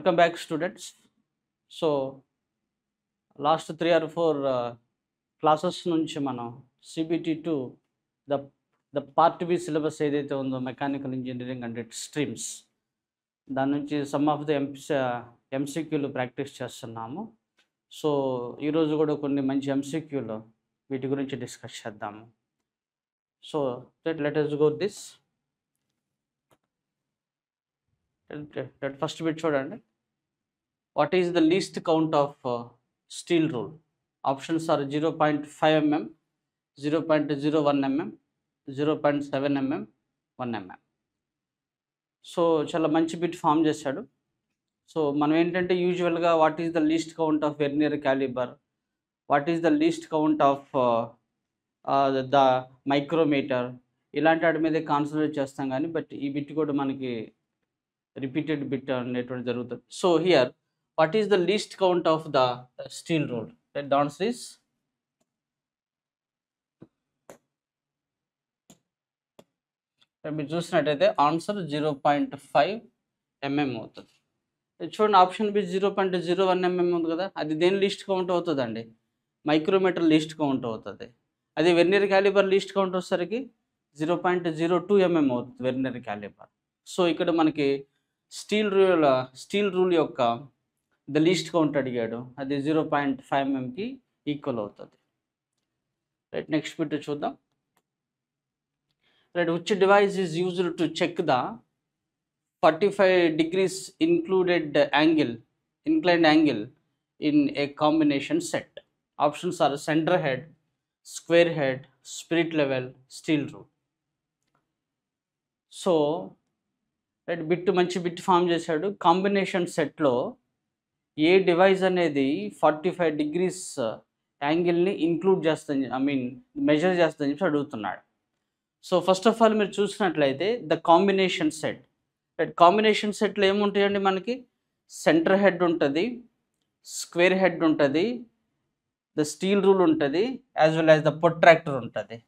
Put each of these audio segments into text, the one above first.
Welcome back, students. So last 3 or 4 classes నుంచి మనం CBT2 the part B syllabus ఏదైతే ఉందో mechanical engineering and it's streams దాని నుంచి సమ్ ఆఫ్ ది ఎంసీక్యూలు ప్రాక్టీస్ చేస్తున్నాము. సో ఈరోజు కూడా కొన్ని మంచి ఎంసీక్యూలు వీటి గురించి డిస్కస్ చేద్దాము. So let us go this. First bit చూడండి. What is the least count of steel rule? Options are 0.5 mm, 0.01 mm, 0.7 mm, 1 mm. So చాలా మంచి బిట్ ఫామ్ చేశాడు. సో మనం ఏంటంటే యూజువల్గా what is the least count of vernier calliper, what is the least count of the micrometer, ఇలాంటి వాటి మీదే concentrate చేస్తాం కానీ బట్ ఈ బిట్ కూడా మనకి రిపీటెడ్ బిట్ అనేటువంటి జరుగుతుంది. So here what is the least count of the steel rule? The answer is మీరు చూసినట్టయితే ఆన్సర్ 0.5 mm అవుతుంది. చూడండి ఆప్షన్ బి 0.01 mm ఉంది కదా, అది దేని లీస్ట్ కౌంట్ అవుతుందండి? మైక్రోమీటర్ లీస్ట్ కౌంట్ అవుతుంది. అది వెర్నియర్ క్యాలిబర్ లీస్ట్ కౌంట్ వచ్చేసరికి 0.02 mm అవుతుంది వెర్నియర్ క్యాలిబర్. సో ఇక్కడ మనకి స్టీల్ రూల్ యొక్క ద లీస్ట్ కౌంట్ అడిగాడు, అది 0.5 mmకి ఈక్వల్ అవుతుంది. రైట్, నెక్స్ట్ బిట్ చూద్దాం. Right, which device is used to check the 45 degrees inclined angle in a combination set? Options are center head, square head, spirit level, steel rule. So right, మంచి bit form చేశాడు. Combination సెట్లో ఏ device అనేది 45 degrees యాంగిల్ని include చేస్తుంది, measure చేస్తుందని చెప్పి అడుగుతున్నాడు. So first of all మీరు చూసినట్లయితే ద కాంబినేషన్ సెట్, కాంబినేషన్ సెట్లో ఏముంటాయండి? మనకి సెంటర్ హెడ్ ఉంటుంది, స్క్వేర్ హెడ్ ఉంటుంది, ద స్టీల్ రూల్ ఉంటుంది, as well as the protractor ఉంటుంది.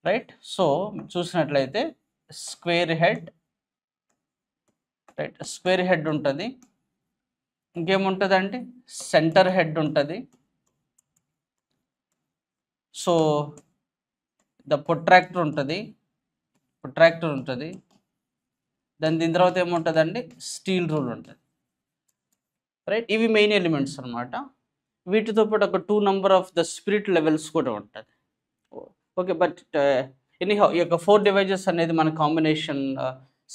రైట్, సో చూసినట్లయితే స్క్వేర్ హెడ్ ఉంటుంది, ఇంకేముంటుందండి? సెంటర్ హెడ్ ఉంటుంది, సో ద ప్రొట్రాక్టర్ ఉంటుంది, దీని తర్వాత ఏముంటుందండి? స్టీల్ రూల్ ఉంటుంది. రైట్, ఇవి మెయిన్ ఎలిమెంట్స్ అనమాట. వీటితో పాటు ఒక 2 number of the spirit levels కూడా ఉంటుంది. ఓకే, బట్ ఎనీహౌ ఈ యొక్క 4 డివైజెస్ అనేది మన కాంబినేషన్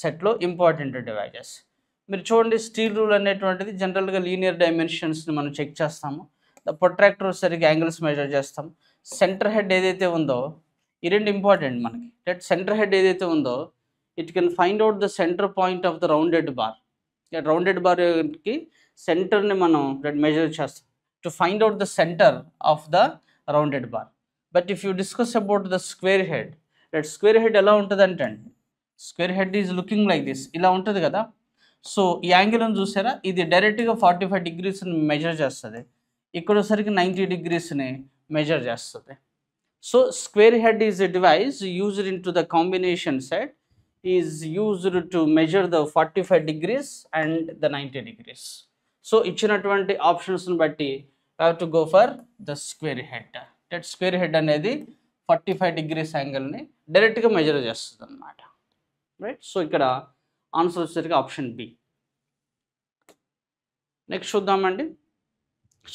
సెట్లో ఇంపార్టెంట్ డివైజెస్. మీరు చూడండి, స్టీల్ రూల్ అనేటువంటిది జనరల్గా లీనియర్ డైమెన్షన్స్ని మనం చెక్ చేస్తాము. ద ప్రొట్రాక్టర్ సరిగ్గా యాంగిల్స్ మెజర్ చేస్తాం. సెంటర్ హెడ్ ఏదైతే ఉందో ఈ రెండు ఇంపార్టెంట్ మనకి. సెంటర్ హెడ్ ఏదైతే ఉందో it can find out the centre point of the rounded bar. Rounded బార్కి సెంటర్ని మనం మెజర్ చేస్తాం to find out the centre of the rounded bar. But if you discuss about the square head, square head ఎలా ఉంటుంది అంటే square head is looking like this, ఇలా ఉంటుంది కదా. సో ఈ యాంగిల్ని చూసారా, ఇది డైరెక్ట్గా 45 degreesని మెజర్ చేస్తుంది, ఇక్కడ వచ్చేసరికి 90 degreesని మెజర్ చేస్తుంది. So square head is a device used in to the combination set is used to measure the 45 degrees and the 90 degrees. So ఇచ్చినటువంటి ఆప్షన్స్ని బట్టి have to go for the square head. Square head అనేది 45 degrees యాంగిల్ని డైరెక్ట్గా measure చేస్తుంది అన్నమాట. Right, so ఇక్కడ answer వచ్చేసరికి option B. Next చూద్దామండి.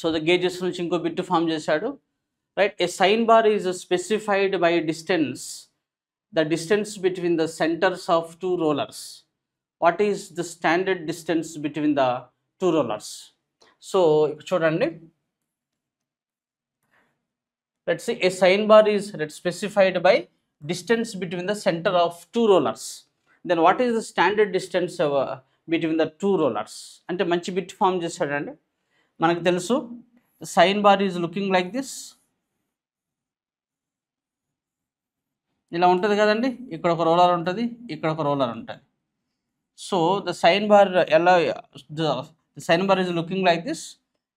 So the gauges నుంచి ఇంకో బిట్ ఫామ్ చేశాడు. Right, A sign bar is specified by distance, the distance between the centres of 2 rollers. What is the standard distance between the 2 rollers? So చూడండి, let's say a sign bar is specified by distance between the center of 2 rollers. Then what is the standard distance between the 2 rollers? అంటే మంచి bit form చేశాడండి. మనకు తెలుసు sine bar is looking like this, ఇలా ఉంటుంది కదండి. ఇక్కడ ఒక రోలర్ ఉంటుంది, ఇక్కడ ఒక రోలర్ ఉంటుంది. So the sine bar is looking like this.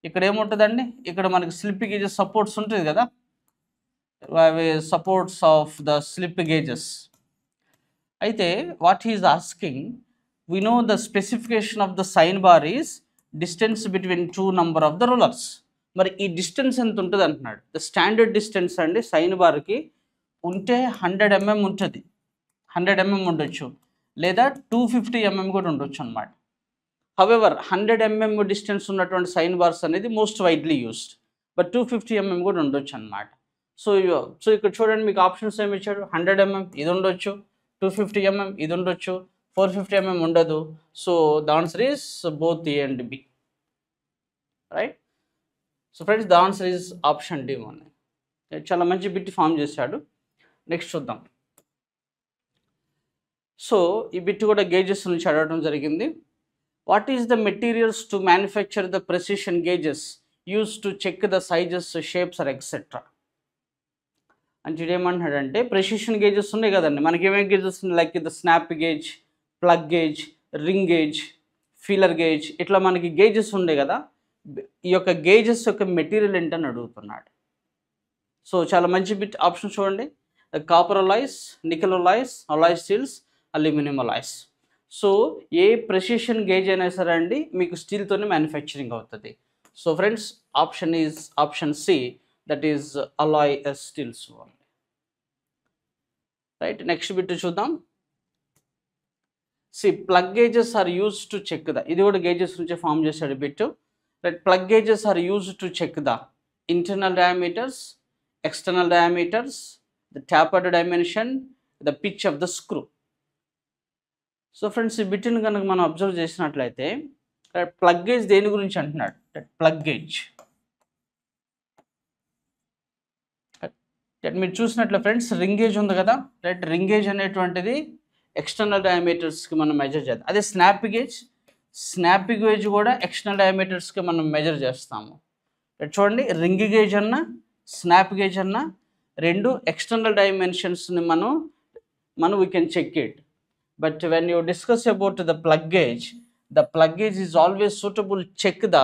ఇక్కడ ఏముంటుందండి? ఇక్కడ మనకి స్లిప్ గేజెస్ సపోర్ట్స్ ఉంటుంది కదా, supports of the slip gauges. అయితే what he is asking, we know the specification of the sine bar is distance between two number of the rulers. మరి ఈ distance ఎంత ఉంటుంది అంటున్నాడు. ద స్టాండర్డ్ డిస్టెన్స్ అండి sign బార్కి ఉంటే 100 mm ఉంటుంది, 100 mm ఉండొచ్చు, లేదా 250 mm కూడా ఉండొచ్చు అనమాట. హవెవర్ 100 mm డిస్టెన్స్ ఉన్నటువంటి సైన్ బార్స్ అనేది most widely used, but 250 mm కూడా ఉండొచ్చు అనమాట. సో ఇక్కడ చూడండి మీకు ఆప్షన్స్ ఏమి ఇచ్చాడు. 100 mm ఇది ఉండొచ్చు, 250 mm ఇది ఉండొచ్చు, 450 mm ఉండదు. So the answer is both A and B, right. So friends the answer is option D one. చాలా మంచి బిట్ ఫామ్ చేశాడు. నెక్స్ట్ చూద్దాం. సో ఈ బిట్ కూడా గేజెస్ నుంచి అడగడం జరిగింది. What is the materials to manufacture the precision gauges use to check the sizes, shapes or etcetera. అంటే ఏమంటున్నాడంటే ప్రెసిషన్ గేజెస్ ఉన్నాయి కదండి, మనకి ఏమేమి గేజెస్ ఉన్నాయి, like the snap gauge, plug gauge, ring gauge, ఫీలర్ gauge, ఇట్లా మనకి గేజెస్ ఉన్నాయి కదా. ఈ యొక్క గేజెస్ యొక్క మెటీరియల్ ఏంటని అడుగుతున్నాడు. సో చాలా మంచి బిట్. ఆప్షన్ చూడండి. Copper alloys, nickel alloys, alloy steels, aluminium alloys. So ఏ ప్రెసిషన్ గేజ్ అయినా సరే అండి మీకు స్టీల్తోనే మ్యానుఫ్యాక్చరింగ్ అవుతుంది. So friends option is option C, that is alloy steels. Right. Next bit చూద్దాం. C plug gauges are use to check the, ఇది కూడా గేజెస్ నుంచి ఫామ్ చేశాడు bit. Right. Plug gauges are use to check the internal diameters, external diameters, the tapered dimension, the pitch of the screw. So friends ఈ బిట్ని కనుక మనం observe చేసినట్లయితే plug gauge దేని గురించి అంటున్నాడు. ప్లగ్ గేజ్ మీరు చూసినట్లే ఫ్రెండ్స్ రింగ్ గేజ్ ఉంది కదా. రైట్. రింగ్ గేజ్ అనేటువంటిది ఎక్స్టర్నల్ డయామీటర్స్కి మనం మెజర్ చేద్దాం. అదే స్నాప్ గేజ్, స్నాప్ గేజ్ కూడా ఎక్స్టర్నల్ డయామీటర్స్కి మనం మెజర్ చేస్తాము. చూడండి రింగ్ గేజ్ అన్న స్నాప్ గేజ్ అన్న రెండు ఎక్స్టర్నల్ డైమెన్షన్స్ని మనం we can check it. But when you discuss about the plug gauge is always suitable check the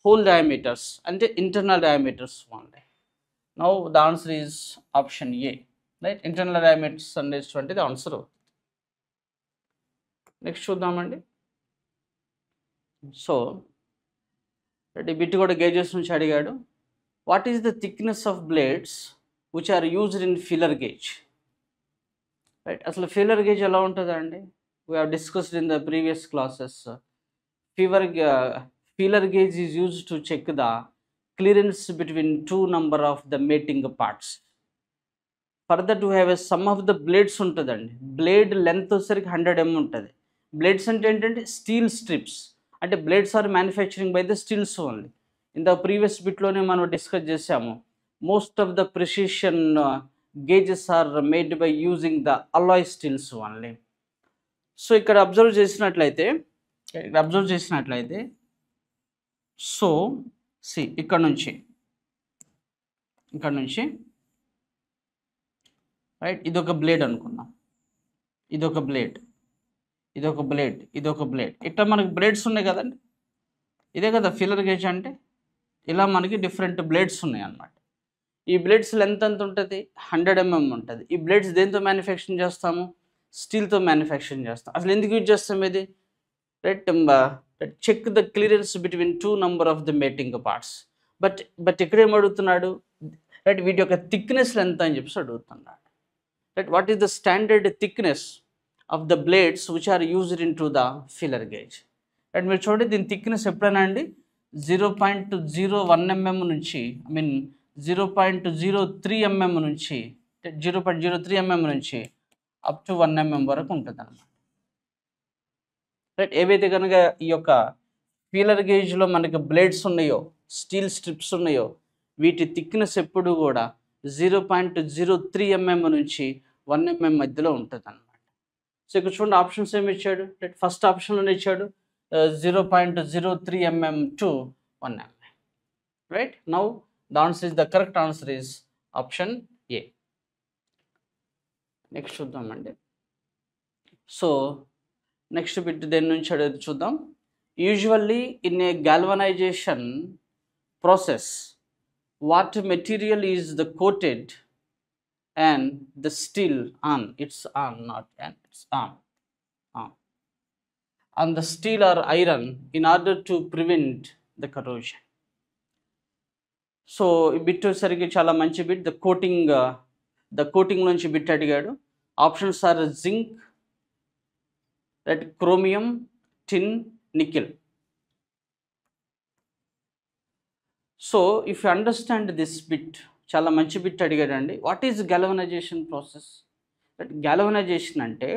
hole diameters, అంటే internal diameters only. Now the answer is option A, right. Internal diameters అనేటువంటిది answer. Next చూద్దామండి. So ఈ bit కూడా gauges నుంచి అడిగాడు. What is the thickness of blades which are used in feeler gauge. Right. అసలు feeler gauge ఎలా ఉంటుందండి? We have discussed in the previous classes. Feeler gauge is used to check the clearance between two number of the mating parts. Further to have a some of the blades ఉంటుందండి. Blade length వచ్చేసరికి 100 mm ఉంటుంది. Blades అంటే ఏంటంటే steel strips, అంటే blades are manufacturing by the steels only. In the previous బిట్లోనే మనం discuss చేసాము. Most of the precision gauges are made by using the alloy steels only. So ఇక్కడ observe చేసినట్లయితే సో సి ఇక్కడ నుంచి రైట్, ఇదొక blade అనుకుందాం, ఇదొక బ్లేడ్, ఇట్లా మనకి బ్లేడ్స్ ఉన్నాయి కదండి. ఇదే కదా ఫీలర్ గేజ్ అంటే. ఇలా మనకి డిఫరెంట్ బ్లేడ్స్ ఉన్నాయి అన్నమాట. ఈ బ్లేడ్స్ లెంత్ ఎంత ఉంటుంది? 100 mm ఉంటుంది. ఈ బ్లేడ్స్ దేంతో మ్యానుఫ్యాక్చరింగ్ చేస్తాము? స్టీల్తో మ్యానుఫ్యాక్చరింగ్ చేస్తాం. అసలు ఎందుకు యూజ్ చేస్తాం ఇది? Right. Check the clearance between two number of the mating parts. But ఇక్కడ ఏం అడుగుతున్నాడు? రైట్, వీటి యొక్క థిక్నెస్ ఎంత అని చెప్పేసి అడుగుతున్నాడు. Right, what is the standard thickness of the blades which are used in to the feeler gauge. Right, మీరు చూడండి దీని థిక్నెస్ ఎప్పుడైనా అండి 0.01 mm నుంచి 0.03 mm నుంచి 0.03 mm నుంచి అప్ టు 1 mm వరకు ఉంటుంది అన్నమాట. రైట్, ఏవైతే కనుక ఈ యొక్క ఫీలర్ గేజ్లో మనకి బ్లేడ్స్ ఉన్నాయో, స్టీల్ స్ట్రిప్స్ ఉన్నాయో, వీటి థిక్నెస్ ఎప్పుడు కూడా 0.03 mm నుంచి 1 mm మధ్యలో ఉంటుంది అన్నమాట. సో ఇక్కడ చూడండి ఆప్షన్స్ ఏమి ఇచ్చాడు. రైట్, ఫస్ట్ ఆప్షన్లోనే ఇచ్చాడు 0.03 mm to 1 mm. Right, now the answer is, the correct answer is option A. Next చూద్దామండి. సో నెక్స్ట్ బిట్ దేని నుంచి అడిగి చూద్దాం. Usually in a galvanisation process what material is the coated and the steel on, it's on, not and, it's on. on the steel or iron in order to prevent the corrosion. So ఈ bit వచ్చేసరికి చాలా మంచి bit. The coating నుంచి bit అడిగాడు. Options are zinc, right, chromium, tin, nickel. So if you understand this bit, చాలా మంచి bit అడిగాడండి. What is galvanization process? Galvanization అంటే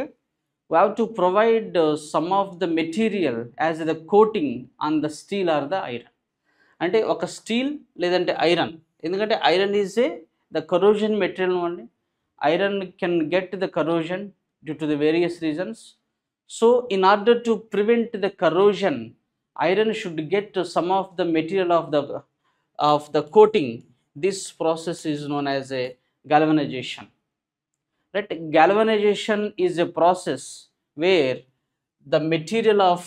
we have to provide some of the material as the coating on the steel or the iron. అంటే ఒక steel లేదంటే iron, ఎందుకంటే iron is the corrosion material అండి. Iron can get the corrosion due to the various reasons. So in order to prevent the corrosion, iron should get some of the material of the coating. This process is known as a galvanization. Right? Galvanization is a process where the material of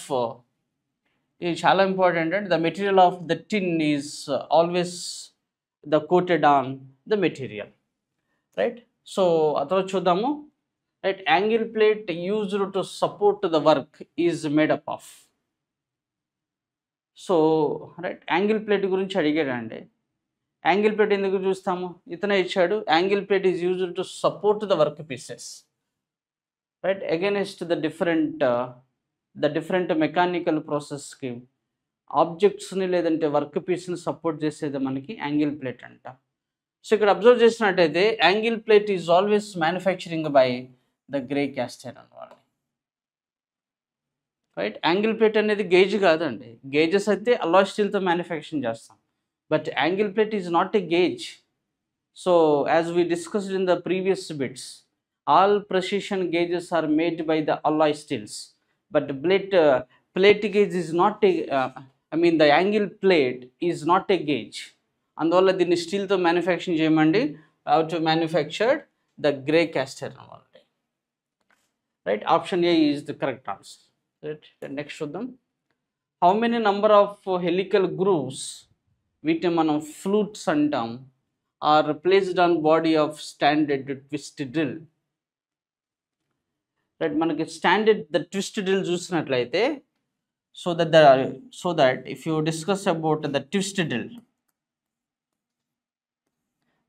is చాలా important, and the material of the tin is always the coated on the material, right? So అతను చూద్దాము, right? Angle plate used to support the work is made up of. So right, angle plate గురించి అడిగాడండి. Angle plate ఎందుకు చూస్తాము, ఇతనే ఇచ్చాడు. Angle plate is used to support the work pieces, right, against the different mechanical ప్రాసెస్కి ఆబ్జెక్ట్స్ని లేదంటే work పీస్ని సపోర్ట్ చేసేది మనకి యాంగిల్ ప్లేట్ అంట. సో ఇక్కడ అబ్జర్వ్ చేసినట్టయితే angle plate is always manufacturing by the grey cast iron వాళ్ళు, రైట్. యాంగిల్ ప్లేట్ అనేది గేజ్ కాదండి. గేజెస్ అయితే అలాయ్ స్టీల్తో మ్యానుఫ్యాక్చరింగ్ చేస్తాం, but angle plate is not a gauge. So as we discussed in the previous bits, all precision gauges are made by the alloy steels, but plate gauge is not a the angle plate is not a gauge. అందువల్ల దీన్ని స్టీల్తో manufacturing చేయమండి. How to manufactured the grey cast iron వాళ్ళే, right. Option A is the correct answer, right. Next చూద్దాం. How many number of helical grooves, వీటిని మనం flutes అంటాం, are placed on body of standard twist drill, right. మనకి standard the twist drill చూసినట్లయితే, so that if you discuss about the twist drill,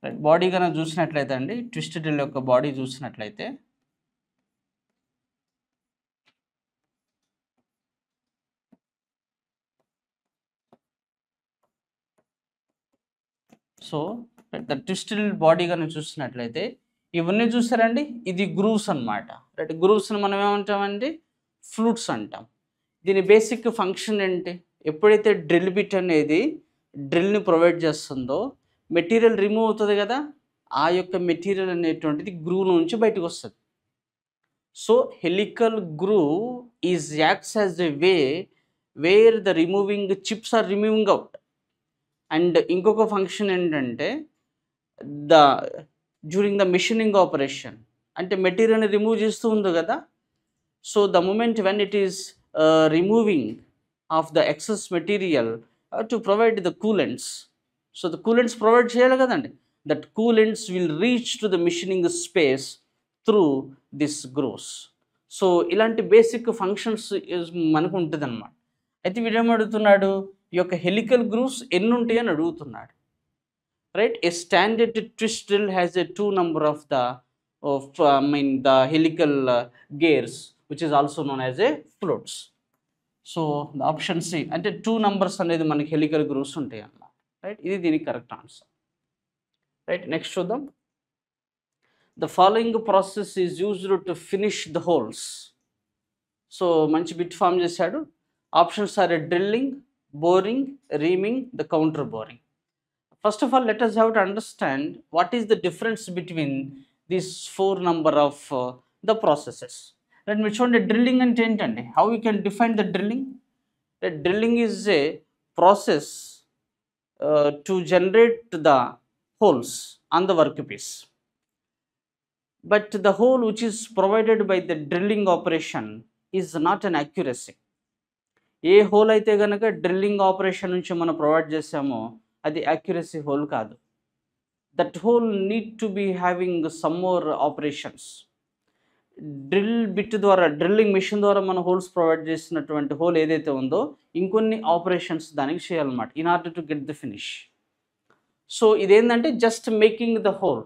right, body కనుక చూసినట్లయితే అండి, twist drill యొక్క body చూసినట్లయితే సో ద ట్విస్టెడ్ బాడీ కానీ చూసినట్లయితే ఇవన్నీ చూసారండి, ఇది గ్రూవ్స్ అనమాట, రైట్. గ్రూవ్స్ని మనం ఏమంటామండి, ఫ్లూట్స్ అంటాం. దీని బేసిక్ ఫంక్షన్ ఏంటి, ఎప్పుడైతే డ్రిల్ బిట్ అనేది డ్రిల్ని ప్రొవైడ్ చేస్తుందో మెటీరియల్ రిమూవ్ అవుతుంది కదా, ఆ యొక్క మెటీరియల్ అనేటువంటిది గ్రూవ్ నుంచి బయటకు వస్తుంది. So helical groove is acts as a way where the removing chips are removing out. And ఇంకొక ఫంక్షన్ ఏంటంటే డ్యూరింగ్ ద మిషనింగ్ ఆపరేషన్, అంటే మెటీరియల్ని రిమూవ్ చేస్తూ ఉంది కదా. So the moment when it is removing of the excess material to provide the coolants, so the coolants provide చేయాలి కదండి. That coolants will reach to the machining space through this grooves. So ఇలాంటి basic functions మనకు ఉంటుంది అన్నమాట. అయితే వీడేమడుగుతున్నాడు, ఈ యొక్క helical grooves ఎన్ని ఉంటాయి అని అడుగుతున్నాడు, right. A standard twist drill has a 2 number of the helical gears, which is also known as a floats. So the option C, అంటే 2 numbers అనేది మనకి హెలికల్ గ్రూవ్స్ ఉంటాయి అన్నమాట, రైట్. ఇది దీనికి కరెక్ట్ ఆన్సర్, రైట్. నెక్స్ట్ చూద్దాం. The following process is used to finish the holes. So మంచి bit form చేశాడు. Options are drilling, boring, reaming, the counter boring. First of all, let us have to understand what is the difference between these 4 number of the processes. Let me show the drilling and ఏంటండి, how we can define the drilling. The drilling is a process to generate the holes on the workpiece, but the hole which is provided by the drilling operation is not an accuracy. A hole అయితే కనుక drilling operation నుంచి మనం provide చేసామో అది accuracy hole కాదు. That hole need to be having some more operations. Drill bit ద్వారా, drilling machine ద్వారా మన హోల్స్ ప్రొవైడ్ చేసినటువంటి హోల్ ఏదైతే ఉందో ఇంకొన్ని ఆపరేషన్స్ దానికి చేయాలన్నమాట in order to get the finish. So ఇదేంటంటే just making the hole.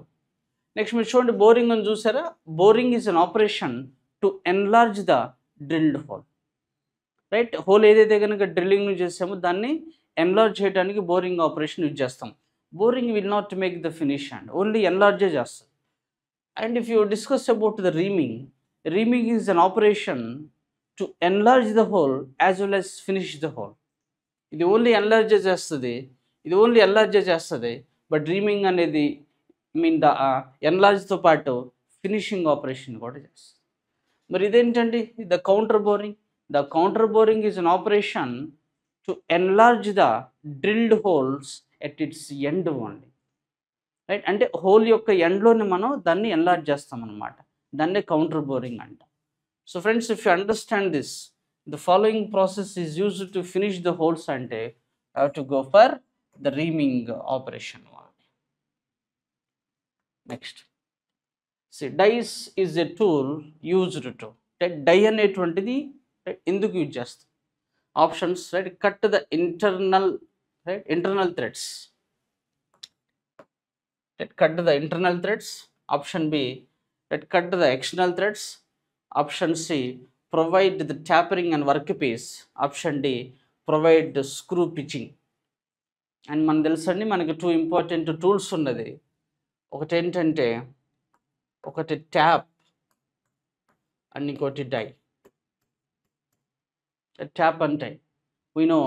Next మీరు చూడండి బోరింగ్ అని చూసారా, boring is an operation to enlarge the drilled hole. Right, hole ఏదైతే కనుక డ్రిల్లింగ్ చేసామో దాన్ని ఎన్లార్జ్ చేయడానికి బోరింగ్ ఆపరేషన్ యూజ్ చేస్తాం. Boring will not make the finish and only ఎన్లార్జే చేస్తుంది. And if you discuss about the reaming, reaming is an operation to enlarge the hole as well as finish the whole. ఇది only ఎన్లార్జే చేస్తుంది, ఇది only ఎన్లార్జే చేస్తుంది. But reaming అనేది mean the ఎన్లార్జ్తో పాటు ఫినిషింగ్ ఆపరేషన్ కూడా చేస్తుంది. మరి ఇదేంటండి the counter boring? The counter boring is an operation to enlarge the drilled holes at its end only. Right, అంటే హోల్ యొక్క ఎండ్లోనే మనం దాన్ని ఎన్లార్జ్ చేస్తాం అనమాట. దాన్నే కౌంటర్ బోరింగ్ అంట. So friends, if you understand this, the following process is used to finish the holes అంటే have to go for the reaming operation. Next dies is a tool used to, die అనేటువంటిది ఎందుకు use చేస్తాం? Options, right, cut the internal, right, internal threads, cut the internal threads. Option B, cut the external threads. Option C, provide the tapering and workpiece. Option D, provide the screw pitching. And మన తెలుసండి మనకి 2 important tools ఉన్నది. ఒకటి ఏంటంటే ఒకటి tap and ఇంకోటి die. Tap అంటే we know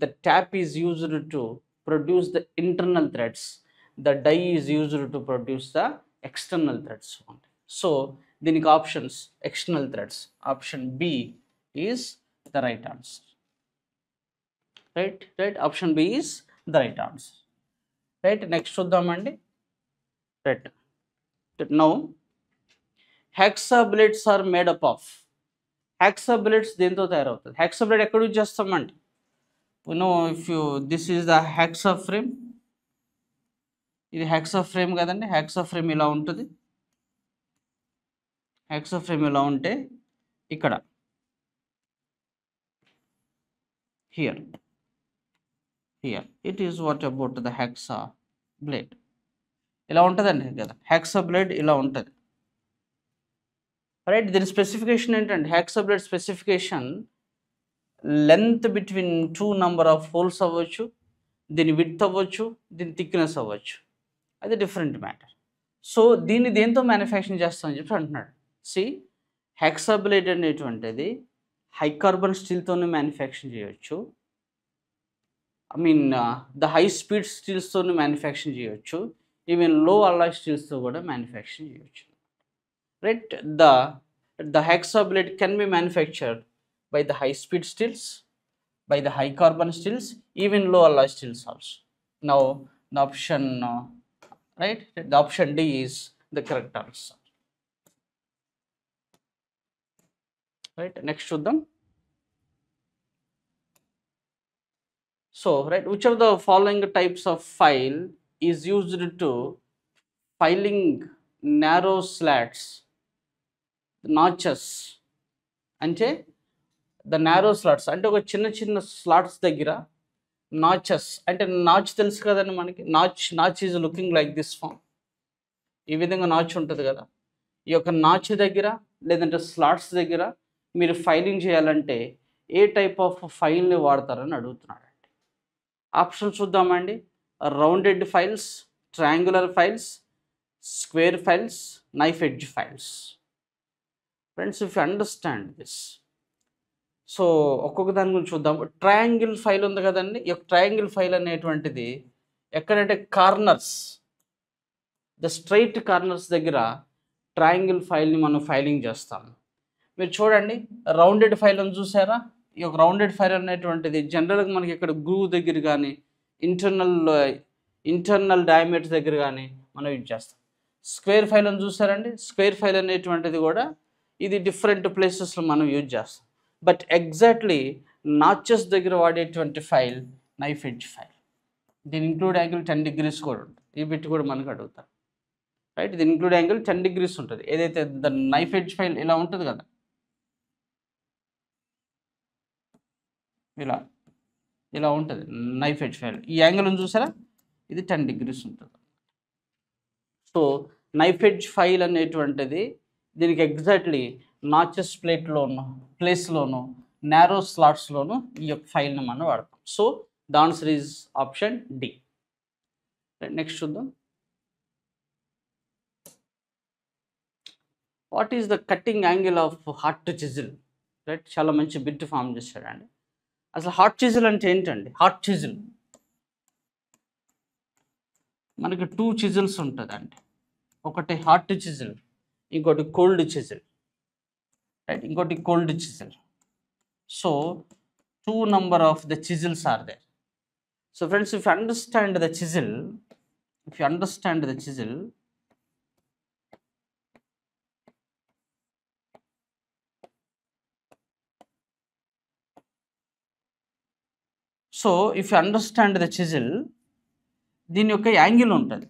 the tap is used to produce the internal threads. The die is used to produce the external threads. So దీనికి options external threads. Option B is the right answer. Right, option B is the right answer. Right, next చూద్దామండి. Right, now hexa blades are made up of. hexa blades దేంతో తయారవుతుంది? hexa blade ఎక్కడ use చేస్తామండి? you know, if you, this is the hexa frame. ఇది hexa frame కదండి. Hexa frame ఇలా ఉంటుంది. Hexa frame ఇలా ఉంటే ఇక్కడ here it is what about the hexa blade. ఇలా ఉంటుందండి కదా, హెక్సా బ్లేడ్ ఇలా ఉంటుంది. రైట్, దీని స్పెసిఫికేషన్ ఏంటంటే hexa blade specification length between 2 number of holes అవ్వచ్చు, దీని విడ్త్ అవ్వచ్చు, దీని థిక్నెస్ అవ్వచ్చు. అది డిఫరెంట్ మ్యాటర్. సో దీన్ని దేంతో మ్యానుఫ్యాక్చరింగ్ చేస్తామని చెప్పి అంటున్నాడు. సి, హెక్సా బ్లేడ్ అనేటువంటిది హై కార్బన్ స్టీల్తోనే మ్యానుఫ్యాక్చరింగ్ చేయవచ్చు. I mean the high speed స్టీల్స్తోనే మ్యానుఫ్యాక్చరింగ్ చేయవచ్చు. ఈవెన్ లో అలాయ్ స్టీల్స్తో కూడా మ్యానుఫ్యాక్చరింగ్ చేయవచ్చు. Right, the hexa blade can be manufactured by the high speed steels, by the high carbon steels, even low alloy steels also. Now the option right, the option D is the correct answer. Right, next చూద్దాం. So right, which of the following types of file is used to filing narrow slats, notches? అంటే the narrow slots అంటే ఒక చిన్న చిన్న slots దగ్గర notches, అంటే notch తెలుసు కదండి మనకి. Notch is looking like this form. ఈ విధంగా నాచ్ ఉంటుంది కదా. ఈ యొక్క నాచ్ దగ్గర లేదంటే స్లాట్స్ దగ్గర మీరు ఫైలింగ్ చేయాలంటే ఏ టైప్ ఆఫ్ ఫైల్ని వాడతారని అడుగుతున్నాడండి. ఆప్షన్ చూద్దామండి. Rounded files, triangular files, square files, knife edge files. Friends, if you understand this, so ఒక్కొక్క దాని గురించి చూద్దాం. ట్రయాంగిల్ ఫైల్ ఉంది కదండి. ఈ యొక్క ట్రయాంగిల్ ఫైల్ అనేటువంటిది ఎక్కడంటే కార్నర్స్, ద స్ట్రైట్ కార్నర్స్ దగ్గర ట్రయాంగిల్ ఫైల్ని మనం ఫైలింగ్ చేస్తాం. మీరు చూడండి, రౌండెడ్ ఫైల్ అని చూసారా? ఈ యొక్క రౌండెడ్ ఫైల్ అనేటువంటిది జనరల్గా మనకి ఇక్కడ గ్రూవ్ దగ్గర కానీ ఇంటర్నల్ డయామీటర్ దగ్గర కానీ మనం యూజ్ చేస్తాం. స్క్వేర్ ఫైల్ అని చూసారండి. స్క్వేర్ ఫైల్ అనేటువంటిది కూడా ఇది డిఫరెంట్ ప్లేసెస్లో మనం యూజ్ చేస్తాం. బట్ ఎగ్జాక్ట్లీ నాచెస్ దగ్గర వాడేటువంటి ఫైల్ నైఫ్ ఎడ్జ్ ఫైల్. దీని ఇంక్లూడ్ యాంగిల్ 10 degrees కూడా ఉంటుంది. ఈ బిట్ కూడా మనకు అడుగుతారు. రైట్. ఇది ఇంక్లూడ్ యాంగిల్ 10 degrees ఉంటుంది. ఏదైతే ద నైఫ్ ఎడ్జ్ ఫైల్ ఇలా ఉంటుంది కదా, ఇలా ఇలా ఉంటుంది నైఫ్ ఎడ్జ్ ఫైల్. ఈ యాంగిల్ ఉంది చూసారా, ఇది 10 degrees ఉంటుంది. సో నైఫ్ ఎడ్జ్ ఫైల్ అనేటువంటిది దీనికి ఎగ్జాక్ట్లీ నాచెస్ ప్లేస్లోను నారో స్లాట్స్లోను ఈ యొక్క ఫైల్ని మనం వాడతాం. So the answer is option D. Next చూద్దాం. What is the cutting angle of hot to chisel? Right, చాలా మంచి బిట్ ఫామ్ చేశాడండి. అసలు హార్ట్ చిజిల్ అంటే ఏంటండి? హార్ట్ చిజిల్ మనకి 2 చిజిల్స్ ఉంటుందండి. ఒకటి హార్ట్ చిజిల్, ఇంకోటి కోల్డ్ చిజిల్. రైట్, ఇంకోటి cold chisel. So 2 number of the chisels are there. So friends, if you understand the chisel, దీని యొక్క యాంగిల్ ఉంటుంది,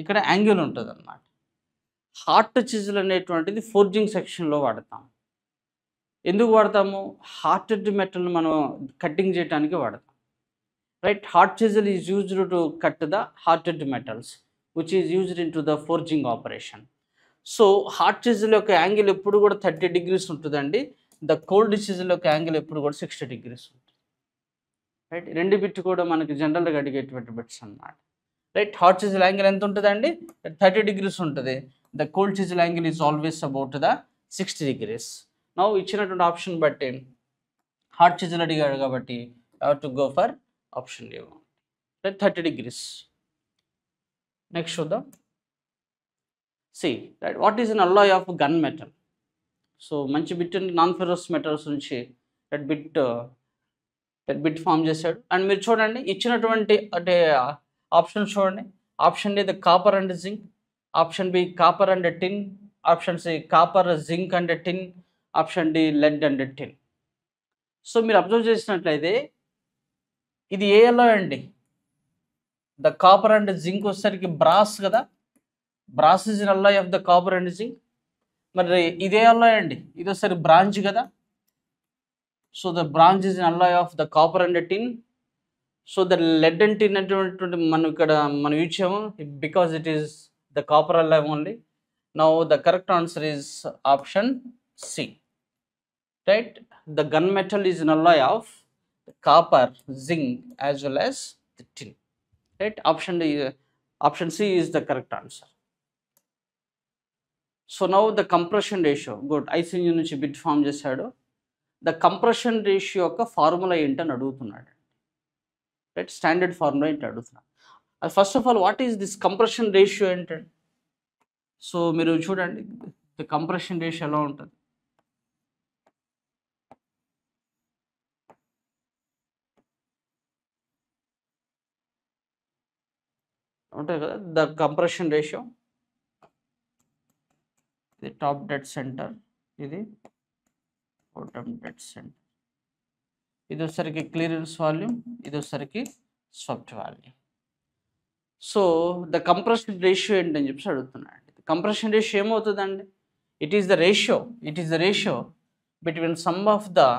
ఇక్కడ యాంగిల్ ఉంటుంది అన్నమాట. హార్ట్ చిజిల్ అనేటువంటిది ఫోర్జింగ్ సెక్షన్లో వాడతాం. ఎందుకు వాడతాము? హార్టెడ్ మెటల్ మనం కట్టింగ్ చేయడానికి వాడతాం. Right, heart chisel is used to cut the hearted metals which is used in to the forging operation. So heart chisel యొక్క యాంగిల్ ఎప్పుడు కూడా 30 degrees ఉంటుందండి. ద కోల్డ్ చిజిల్ యొక్క యాంగిల్ ఎప్పుడు కూడా 60 degrees ఉంటుంది. రైట్, రెండు బిట్ కూడా మనకి జనరల్గా అడిగేటువంటి బిట్స్ అన్నమాట. రైట్, హాట్ చిజిల్ యాంగిల్ ఎంత ఉంటుందండి? 30 degrees ఉంటుంది. The cold chisel angle is always about the 60 degrees. Now ఇచ్చినటువంటి ఆప్షన్ బట్టి హార్ట్ చిజిల్ అడిగాడు కాబట్టి have to go for option A, 30 degrees. Next చూద్దాం. C right, what is an alloy of gun metal? So మంచి bit అండి, non ferrous metals నుంచి that bit form చేశాడు. And మీరు చూడండి ఇచ్చినటువంటి అంటే ఆప్షన్ చూడండి. Option A the copper and zinc, option B copper and tin, option C copper zinc and tin, option D lead and tin. So మీరు observe చేసినట్లయితే ఇది ఏ అల్లాయ్ అండి? ద కాపర్ అండ్ జింక్ వచ్చేసరికి బ్రాస్ కదా, brass is an alloy of the copper and zinc. మరి ఇదే alloy అండి, ఇది వచ్చేసరికి బ్రాంజ్ కదా. So the bronze is an alloy of the copper and tin. So the lead and tin అనేటువంటి మనం యూజ్ చేయము because it is the copper alloy only. Now the correct answer is option C. Right, the gun metal is an alloy of copper, zinc as well as the tin. Right, option C is the correct answer. So now the compression ratio, good, IC నుంచి bit form చేశాడు. The compression ratio యొక్క formula ఏంటని అడుగుతున్నాడు. Right, standard formula ఏంటి అడుగుతున్నాడు. First of all what is this compression ratio ఏంటండి? So మీరు చూడండి ద కంప్రెషన్ రేషియో ఎలా ఉంటుంది. ఉంటుంది కదా, ద కంప్రెషన్ రేషియో, ఇది టాప్ డెడ్ సెంటర్, ఇది బాటమ్ డెడ్ సెంటర్, ఇది వచ్చేసరికి క్లియరెన్స్ వాల్యూమ్, ఇది వచ్చేసరికి swept volume. So the compression ratio ఏంటని చెప్పి అడుగుతున్నాడు. కంప్రెషన్ రేషియో ఏమవుతుందండి? It is the ratio between sum of the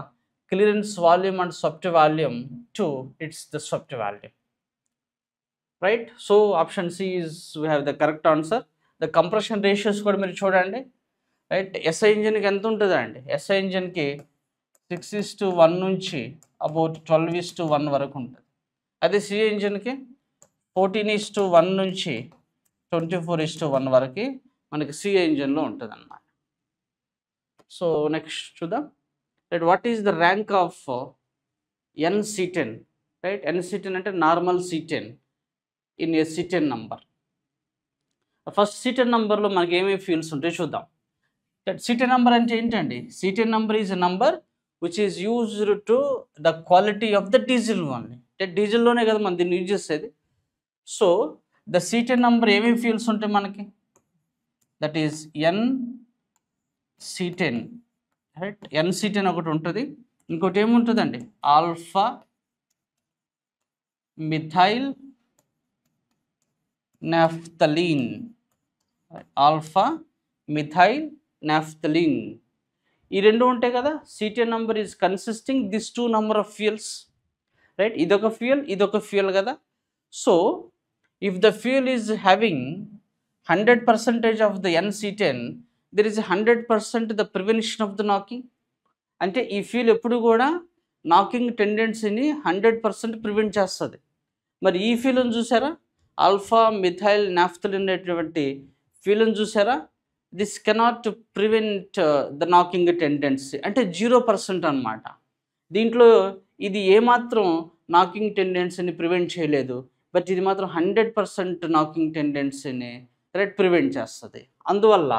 clearance volume and swept volume to its the swept volume. Right, so option C is we have the correct answer. The compression ratios కూడా మీరు చూడండి. Right, SI ఇంజిన్కి ఎంత ఉంటుందండి? SI ఇంజిన్కి 6:1 నుంచి about 12:1 వరకు ఉంటుంది. అదే CI ఇంజిన్కి 14:1 నుంచి 24:1 వరకు మనకి సిఐ ఇంజిన్లో ఉంటుంది అన్నమాట. సో నెక్స్ట్ చూద్దాం. Right, what is the rank of NC10? Right, NC10 అంటే normal C10 in a C10 number. First C10 నంబర్లో మనకి ఏమేమి ఫీల్డ్స్ ఉంటాయి చూద్దాం. C10 నంబర్ అంటే ఏంటండి? C10 number is a number which is used to the quality of the diesel only. అంటే డీజిల్లోనే కదా మనం దీన్ని యూజ్ చేసేది. సో ద C10 నంబర్ ఏమేమి ఫీల్డ్స్ ఉంటాయి మనకి? That is NC10. Right, NC10 ఒకటి ఉంటుంది. ఇంకోటి ఏముంటుందండి? Alpha methyl naphthalene. Alpha methyl naphthalene. ఈ రెండు ఉంటాయి కదా, cTn number is consisting this two number of fuels, right. ఇదొక ఫ్యూయల్ కదా. So if the fuel is having 100% of the N-C10, there is 100% the prevention of the knocking. అంటే ఈ fuel ఎప్పుడు కూడా నాకింగ్ టెండెన్సీని 100% ప్రివెంట్ చేస్తుంది. మరి ఈ ఫ్యూయల్ని చూసారా, ఆల్ఫా మిథైల్ నాఫ్థలిన్ అనేటువంటి ఫ్యూయల్ని చూసారా, this cannot prevent the knocking tendency, అంటే 0% అన్నమాట. దీంట్లో ఇది ఏమాత్రం నాకింగ్ టెండెన్సీని ప్రివెంట్ చేయలేదు, బట్ ఇది మాత్రం 100% నాకింగ్ టెండెన్సీని ప్రివెంట్ చేస్తుంది. అందువల్ల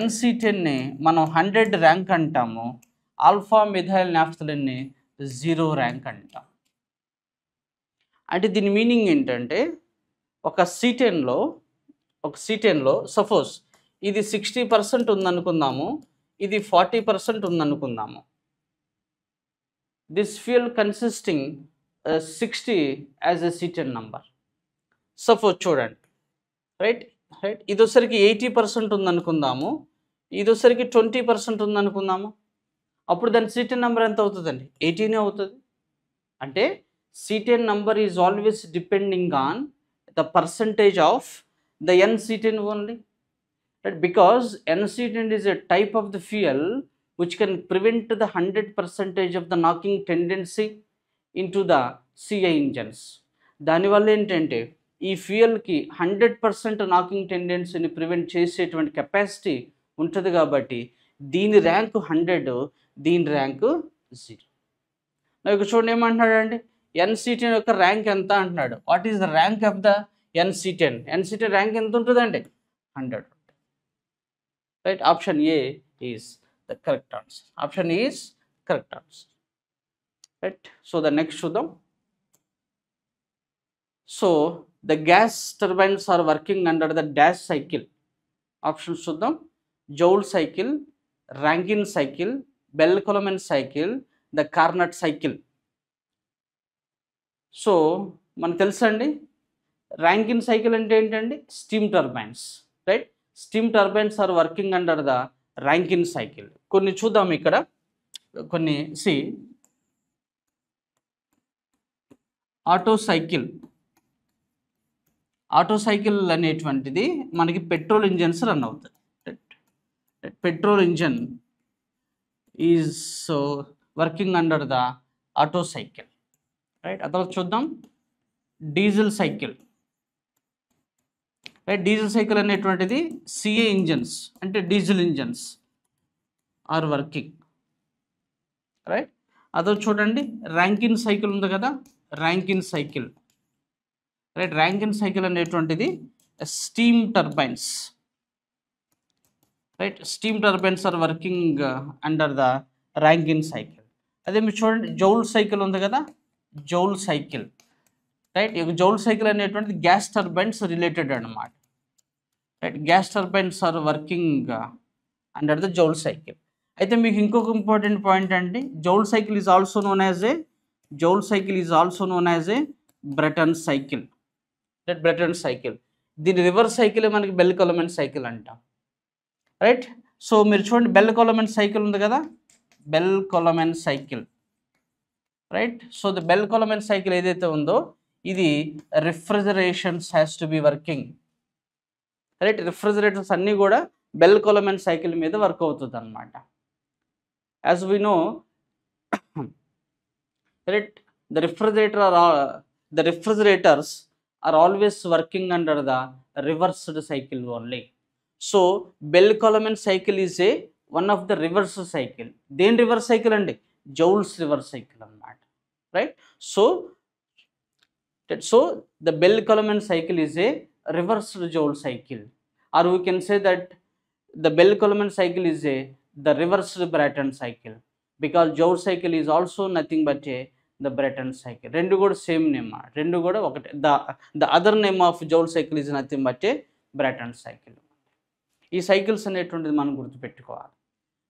N-C10ని మనం 100 ర్యాంక్ అంటాము, ఆల్ఫా మిథైల్ నాఫ్థలిన్ని 0 ర్యాంక్ అంటాం. అంటే దీని మీనింగ్ ఏంటంటే ఒక C10లో సపోజ్ ఇది 60% ఉందనుకుందాము, ఇది 40% ఉందనుకుందాము. This fuel consisting 60 as a C10 number. Suppose చూడండి, రైట్. ఇది వచ్చరికి 80% ఉందనుకుందాము, ఇది వచ్చరికి 20% ఉందనుకుందాము. అప్పుడు దాని C10 నెంబర్ ఎంత అవుతుందండి? 18 అవుతుంది. అంటే C10 number is always depending on the percentage of the N-C10 only, right? Because N-C10 is a type of the fuel which can prevent the 100% of the knocking tendency into the CI engines. దానివల్ల ఏంటంటే ఈ ఫ్యూయల్కి 100% knocking టెండెన్సీని prevent చేసేటువంటి capacity ఉంటుంది. కాబట్టి దీని rank 100, దీని rank 0. నాకు చూడండి ఏమంటున్నాడండి, N-C10 యొక్క ర్యాంక్ ఎంత అంటున్నాడు. What is the rank of the N-C10? N-C10 rank ఎంత ఉంటుందండి? 100. Right. Option A is the correct answer. Option is correct answer, right. So the next చూద్దాం. So the gas turbines are working under the dash cycle. Options చూద్దాం. Joule cycle, Rankine cycle, Bell Coleman cycle, the Carnot cycle. So మనకు తెలుసండి, Rankine cycle అంటే ఏంటండి? Steam turbines, right. Steam turbines are working under the Rankine cycle. కొన్ని చూద్దాం ఇక్కడ, కొన్ని Otto cycle అనేటువంటిది మనకి పెట్రోల్ ఇంజన్స్ రన్ అవుతుంది, right. Petrol engine is working under the Otto cycle, right. ఆ తర్వాత చూద్దాం diesel cycle, right. Diesel cycle అనేటువంటిది సిఏ ఇంజన్స్, అంటే diesel engines are working, right. అదో చూడండి ర్యాంకిన్ సైకిల్ ఉంది కదా, Rankine cycle, right. Rankine cycle అనేటువంటిది steam turbines, right. Steam turbines are working under the Rankine cycle. అదే మీరు చూడండి జౌల్ సైకిల్ ఉంది కదా, Joule cycle, right. Joule cycle అనేటువంటిది గ్యాస్ టర్బైన్స్ రిలేటెడ్ అన్నమాట, right. Gas turbines are working under the Joule cycle. అయితే మీకు ఇంకొక ఇంపార్టెంట్ పాయింట్ అండి, Joule cycle is also known as a Brayton cycle, right. Brayton cycle. దీని reverse cycle మనకి Bell Coleman cycle అంటాం, right. So మీరు చూడండి బెల్ కొలమెన్ సైకిల్ ఉంది కదా, Bell Coleman cycle, right. So the Bell Coleman cycle ఏదైతే ఉందో ఇది refrigerations has to B working, right. Refrigerators అన్నీ కూడా బెల్ కొలమెన్ సైకిల్ మీద వర్క్ అవుతుంది అనమాట. As we know, right, the refrigerators are always working under the reversed cycle only. So Bell Coleman cycle is one of the reverse cycle. దేని reverse cycle అండి? Joule's reverse cycle అన్నమాట, right. So the bell Coleman cycle is a reversed Joule cycle, or we can say that the bell Coleman cycle is the reversed Brayton cycle, because Joule cycle is also nothing but the Brayton cycle. Rendu kuda same name, rendu kuda okate. The other name of Joule cycle is nothing but a Brayton cycle. ఈ cycles అనేటువంటిది మనం గుర్తుపెట్టుకోవాలి.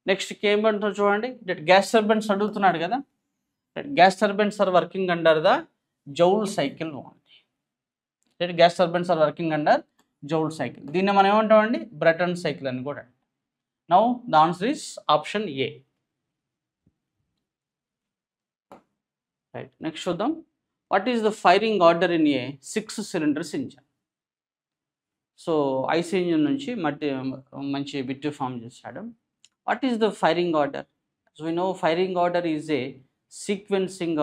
Next ఏమంటారో చూడండి, gas turbines అడుగుతున్నాడు కదా, gas turbines are working under the Joule cycle only. Gas turbines are working under Joule cycle. దీన్ని మనం ఏమంటామండి? బ్రెటన్ సైకిల్ అని కూడా. Now the answer is option A. Right, next చూద్దాం. What is the firing order in a 6 cylinders engine? So IC engine నుంచి మంచి bit form చేశాడు. What is the firing order? So we know firing order is a sequencing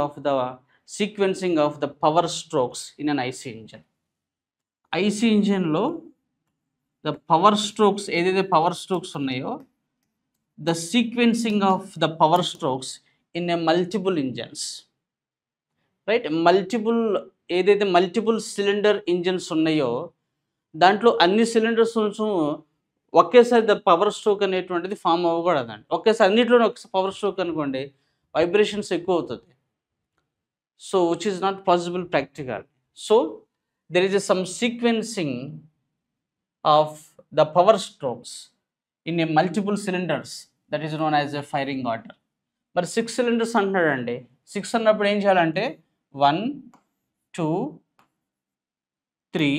of the power strokes in an IC engine. IC ఇంజిన్లో the power strokes, ఏదైతే power strokes ఉన్నాయో, the sequencing of the power strokes in a multiple engines. Right, ఏదైతే multiple cylinder engines ఉన్నాయో దాంట్లో అన్ని సిలిండర్స్ ఒకేసారి the power stroke అనేటువంటిది ఫామ్ అవ్వకూడదండి. ఒకేసారి అన్నింటిలోనే ఒక పవర్ స్ట్రోక్ అనుకోండి, వైబ్రేషన్స్ ఎక్కువ అవుతుంది. So which is not possible practical. So there is some sequencing of the power strokes in a multiple cylinders, that is known as a firing order. మరి 6 cylinders అంటున్నాడండి. 6 అన్నప్పుడు ఏం చేయాలంటే 1 2 3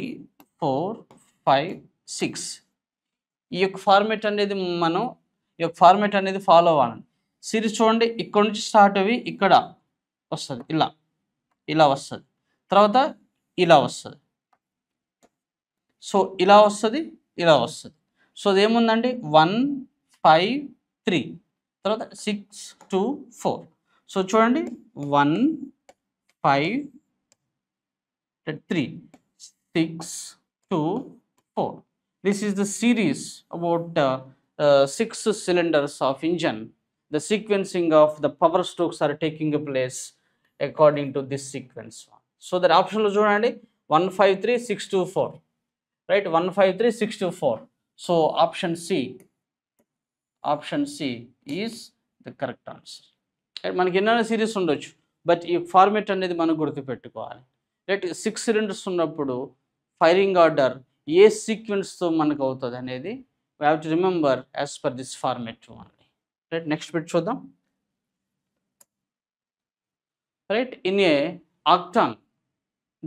4 5 6 ఈ యొక్క ఫార్మేట్ అనేది ఫాలో అవ్వాలి. సిరీస్ చూడండి, ఇక్కడ నుంచి స్టార్ట్ అవి ఇక్కడ వస్తుంది, ఇలా వస్తుంది, తర్వాత ఇలా వస్తుంది, సో ఇలా వస్తుంది. సో అదేముందండి 1 5 3, తర్వాత 6 2 4. సో చూడండి 1 5 3 6 2 4. This is the series about 6 cylinders of engine. The sequencing of the power strokes are taking place according to this sequence. So that option lo chudandi 1 5 3 6 2 4, right? 1 5 3 6 2 4. So option C is the correct answer. Right, manaki enna series undochu, but ee format anedi manu gurtu pettukovali. Right, 6 cylinders unnappudu firing order A sequence తో మనకు అవుతుంది అనేది we have to remember as per this format only. Right, next bit చూద్దాం. Right, in a octane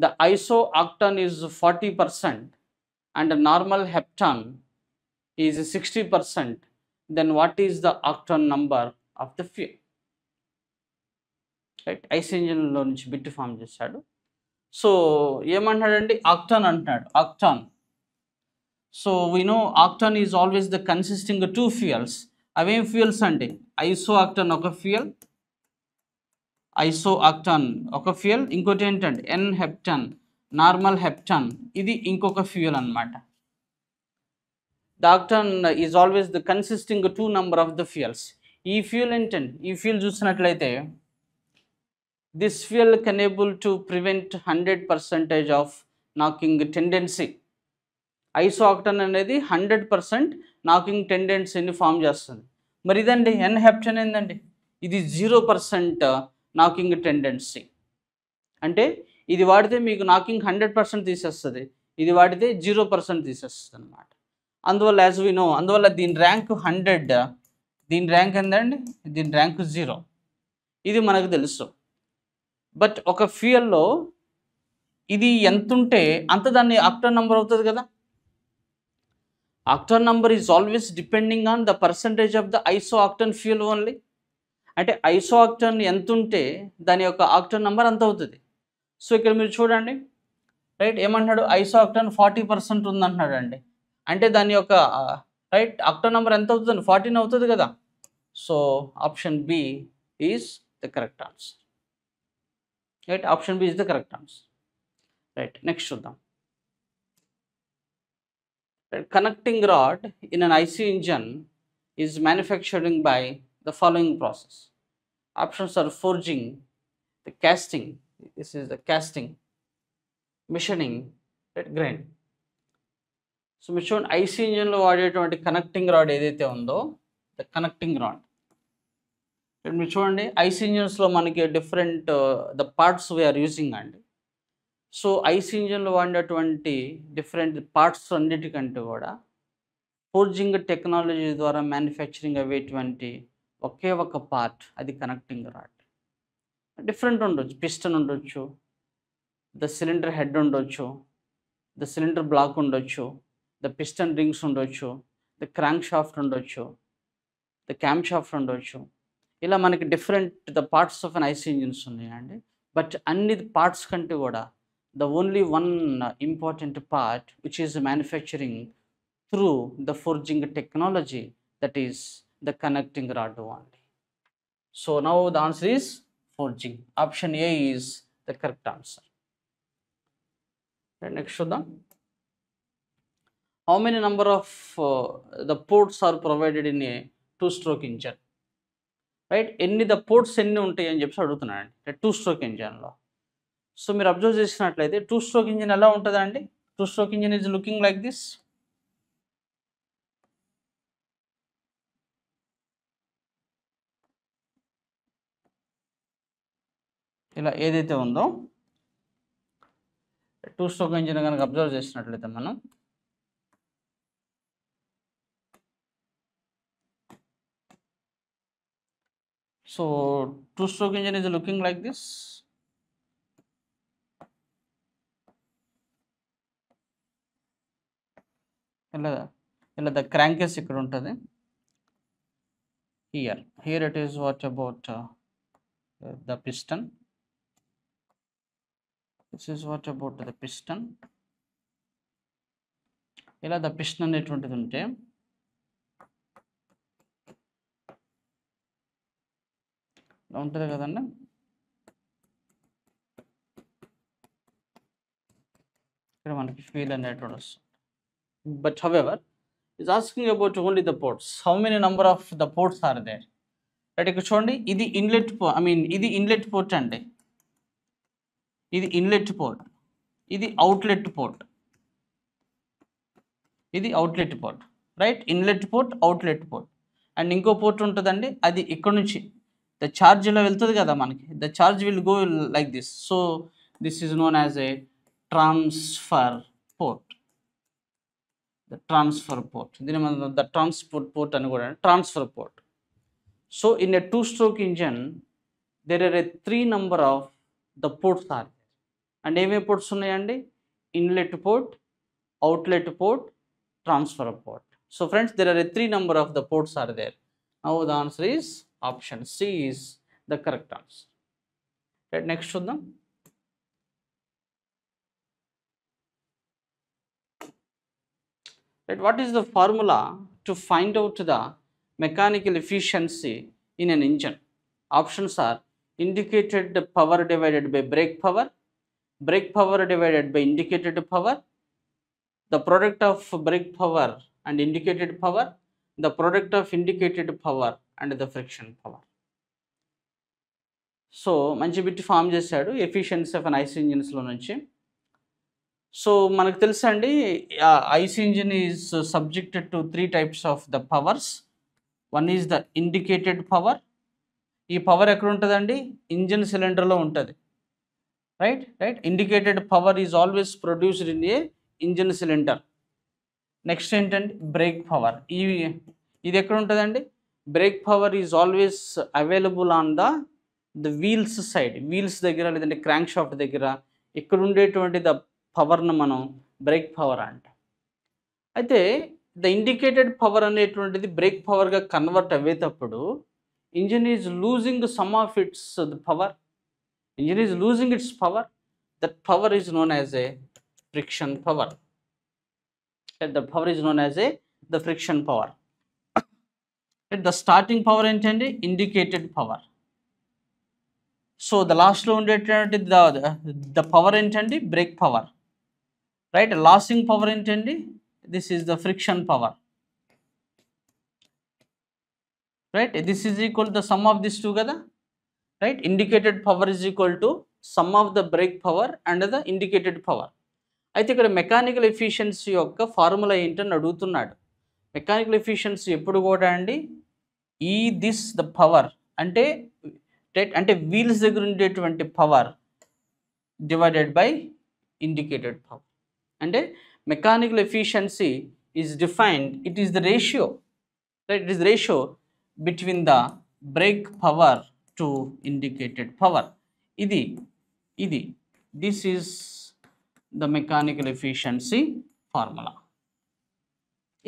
the isooctane is 40% and a normal heptane is 60%, then what is the octane number of the fuel? Right, IC engine లో నుంచి bit form చేశాడు. సో ఏమంటాడండి? Octane అంటున్నాడు. Octane, so we know octane is always the consisting 2 fuels. అవేం fuels అంటే isooctane ఒక fuel, ఇంకోటి ఏంటంటే ఎన్ హెప్టాన్, నార్మల్ హెప్టాన్, ఇది ఇంకొక ఫ్యూయల్ అనమాట. The octane is always the consisting 2 number of the fuels. ఈ ఫ్యూయల్ చూసినట్లయితే this fuel can able to prevent 100% of knocking tendency. Isooctane అనేది 100% నాకింగ్ టెండెన్సీని ఫామ్ చేస్తుంది. మరి ఇదండి ఎన్ హెప్టాన్ ఏందండి? ఇది 0% నాకింగ్ టెండెన్సీ. అంటే ఇది వాడితే మీకు నాకింగ్ 100% తీసేస్తుంది, ఇది వాడితే 0% తీసేస్తుంది అనమాట. అందువల్ల యాజ్ వి నో, అందువల్ల దీని ర్యాంక్ 100, దీని ర్యాంక్ ఏందండి? దీని ర్యాంక్ 0. ఇది మనకు తెలుసు. బట్ ఒక ఫ్యూయల్లో ఇది ఎంత ఉంటే అంత దాన్ని ఆక్టాన్ నెంబర్ అవుతుంది కదా. Octane number is always depending on the percentage of the isooctane fuel only. అంటే ఐసోఆక్టాన్ ఎంత ఉంటే దాని యొక్క ఆక్టాన్ నెంబర్ అంత అవుతుంది. సో ఇక్కడ మీరు చూడండి, రైట్, ఏమంటున్నాడు? ఐసోఆక్టాన్ 40% ఉందంటున్నాడు అండి. అంటే దాని యొక్క రైట్ ఆక్టాన్ నెంబర్ ఎంత అవుతుంది? 14 అవుతుంది కదా. So option B is the correct answer. Right, option B is the correct answer. Right, next చూద్దాం. Connecting rod in an IC engine is manufacturing by the following process. Options are forging, the casting, this is the casting, machining, right, grind. So మీరు చూడండి, IC ఇంజిన్లో వాడేటువంటి connecting rod ఏదైతే ఉందో, the connecting rod. మీరు చూడండి, IC ఇంజిన్స్లో మనకి different the parts we are using అండి. సో ఐసీ ఇంజిన్లో వాడినటువంటి డిఫరెంట్ పార్ట్స్ అన్నిటికంటే కూడా ఫోర్జింగ్ టెక్నాలజీ ద్వారా మ్యానుఫ్యాక్చరింగ్ అయ్యేటువంటి ఒకే ఒక పార్ట్, అది కనెక్టింగ్ రాడ్. డిఫరెంట్ ఉండొచ్చు, పిస్టన్ ఉండొచ్చు, ద సిలిండర్ హెడ్ ఉండొచ్చు, ద సిలిండర్ బ్లాక్ ఉండొచ్చు, ద పిస్టన్ రింగ్స్ ఉండొచ్చు, ద క్రాంక్ షాఫ్ట్ ఉండొచ్చు, ద క్యామ్ షాఫ్ట్ ఉండొచ్చు. ఇలా మనకి different the parts of an IC engines ఉన్నాయండి. బట్ అన్ని పార్ట్స్ కంటే కూడా the only one important part which is manufacturing through the forging technology, that is the connecting rod only. So now the answer is forging. Option A is the correct answer. Right, next చూద్దాం. How many number of the ports are provided in a two-stroke engine? Right, ఎన్ని the ports ఎన్ని ఉంటాయి అని చెప్పి అడుగుతున్నానండి 2-stroke ఇంజన్లో. So మీరు observe చేసినట్లయితే 2-stroke engine ఎలా ఉంటుందండి? 2-stroke engine is looking like this. ఇలా ఏదైతే ఉందో 2-stroke ఇంజిన్ కనుక అబ్జర్వ్ చేసినట్లయితే మనం so 2-stroke engine is looking like this. ఇలా ద క్రాంకేస్ ఇక్కడ ఉంటుంది. Here it is what about the piston. This is what about the piston. ఇలా ద పిస్టన్ అనేటువంటిది ఉంటే ఇలా ఉంటుంది కదండి. ఇక్కడ మనకి ఫీల్ అనేటువంటి వస్తుంది. But however is asking about only the ports. How many number of the ports are there? Right, ఇక్కడ చూడండి, ఇది ఇన్లెట్ ఇది ఇన్లెట్ పోర్ట్ అండి, ఇది ఇన్లెట్ పోర్ట్, ఇది అవుట్లెట్ పోర్ట్, ఇది outlet port. Right, inlet port, outlet port. And ఇంకో port ఉంటుందండి, అది ఇక్కడ నుంచి ద ఛార్జ్ ఇలా వెళ్తుంది కదా మనకి, the charge will go like this. So this is known as a transfer port. The transfer port, దీని మనం ద ట్రాన్స్పోర్ట్ పోర్ట్ అని కూడా, transfer port. So in a 2-stroke engine there are a 3 number of the ports are. And ఏమేమి ports ఉన్నాయండి? Inlet port, outlet port, transfer port. So friends, there are a 3 number of the ports are there. Now the answer is option C is the correct answer. Right, next చూద్దాం. Right, what is the formula to find out the mechanical efficiency in an engine? Options are indicated power divided by brake power, brake power divided by indicated power, the product of brake power and indicated power, the product of indicated power and the friction power. సో మంచి bit form చేశాడు efficiency of an IC ఇంజిన్స్లో నుంచి. సో మనకు తెలుసా అండి, IC engine is subjected to 3 types of the powers. One is the indicated power. ఈ పవర్ ఎక్కడ ఉంటుందండి? ఇంజిన్ సిలిండర్లో ఉంటుంది. Right, indicated power is always produced in a engine cylinder. Next ఏంటంటే బ్రేక్ పవర్. ఇది ఎక్కడ ఉంటుందండి? Brake power is always available on the wheels side, wheels దగ్గర లేదంటే క్రాంక్ షాఫ్ట్ దగ్గర ఇక్కడ ఉండేటువంటి ద పవర్ను మనం బ్రేక్ పవర్ అంటాం. అయితే ద ఇండికేటెడ్ పవర్ అనేటువంటిది బ్రేక్ పవర్గా కన్వర్ట్ అయ్యేటప్పుడు engine is losing some of its power. Engine is losing its power. That power is known as A friction power. The power is known as the friction power. The starting power ఏంటండి? Indicated power. So the లాస్ట్లో ఉండేటువంటి the power ఏంటండి? Brake power. Right, losing power ఏంటండి? This is the friction power. Right, this is equal to the sum of this two కదా. Right, indicated power is equal to sum of the brake power and the indicated power. అయితే ఇక్కడ mechanical efficiency యొక్క formula ఏంటని అడుగుతున్నాడు. Mechanical efficiency ఎప్పుడు కూడా అండి this the power అంటే వీల్స్ దగ్గర ఉండేటువంటి power divided by indicated power. అంటే mechanical efficiency is defined, it is the ratio, right, it is ratio between the brake power to indicated power. This is the mechanical efficiency formula.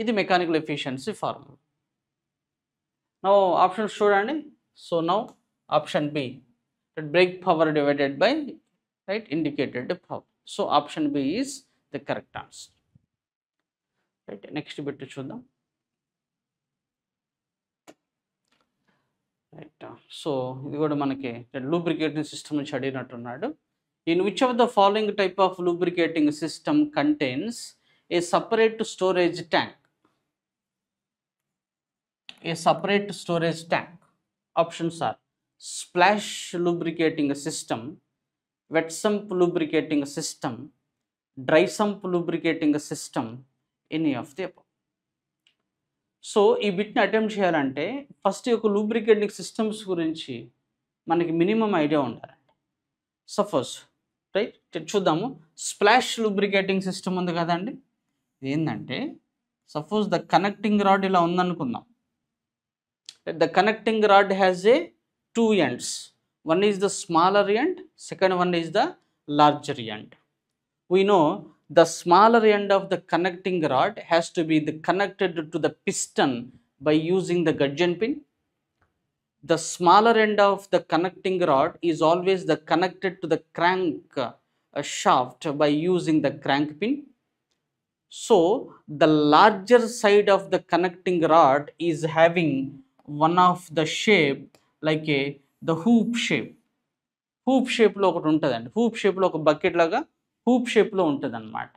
ఇది mechanical efficiency formula. Now option చూడండి. So now option B, brake power divided by right indicated power. So option B is the correct answer. Right, next bit చూద్దాం. Right, so ఇది కూడా మనకి lubricating system నుంచి అడిగినట్టున్నాడు. In which of the following type of lubricating system contains a separate storage tank? A separate storage tank. Options are splash lubricating system, wet sump lubricating system, dry sump lubricating system, any of the above. So ఈ బిట్ని attempt చేయాలంటే first ఒక lubricating systems గురించి మనకి minimum idea ఉండాలండి. Suppose right చూద్దాము. Splash lubricating system ఉంది కదండి. ఏంటంటే సపోజ్ ద కనెక్టింగ్ రాడ్ ఇలా ఉందనుకుందాం. The connecting rod has a two ends. One is the smaller end, second one is the larger end. We know the smaller end of the connecting rod has to be connected to the piston by using the gudgeon pin. The smaller end of the connecting rod is always connected to the crank shaft by using the crank pin. So the larger side of the connecting rod is having one of the shape like the hoop shape. Hoop షేప్లో ఒకటి ఉంటుందండి. Hoop షేప్లో ఒక bucket లాగా hoop షేప్లో ఉంటుంది అనమాట.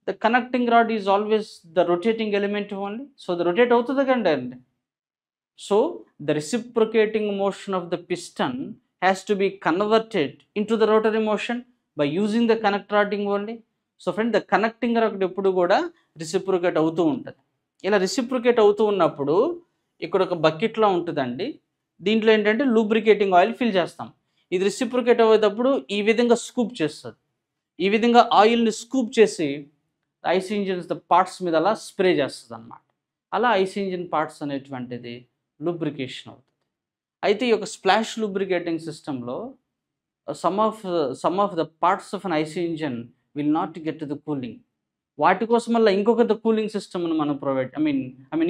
The connecting rod is always the rotating element only. So the rotate అవుతుంది కండి అండి. So the reciprocating motion of the piston has to be converted in to the rotary motion by using the connect rodding only. So friend, the connecting rod ఎప్పుడు కూడా reciprocate అవుతూ ఉంటుంది. ఇలా reciprocate అవుతూ ఉన్నప్పుడు ఇక్కడ ఒక బకెట్లో ఉంటుందండి. దీంట్లో ఏంటంటే లూబ్రికేటింగ్ ఆయిల్ ఫిల్ చేస్తాం. ఇది రెసిప్రొకేట్ అయ్యేటప్పుడు ఈ విధంగా స్కూప్ చేస్తుంది. ఈ విధంగా ఆయిల్ని స్కూప్ చేసి ఐసీ ఇంజిన్స్ పార్ట్స్ మీద అలా స్ప్రే చేస్తుంది అన్నమాట. అలా ఐసీ ఇంజిన్ పార్ట్స్ అనేటువంటిది లూబ్రికేషన్ అవుతుంది. అయితే ఈ యొక్క స్ప్లాష్ లూబ్రికేటింగ్ సిస్టంలో some of the parts of an IC engine will not get the cooling. వాటి కోసం వల్ల ఇంకొక కూలింగ్ సిస్టమ్ను మనం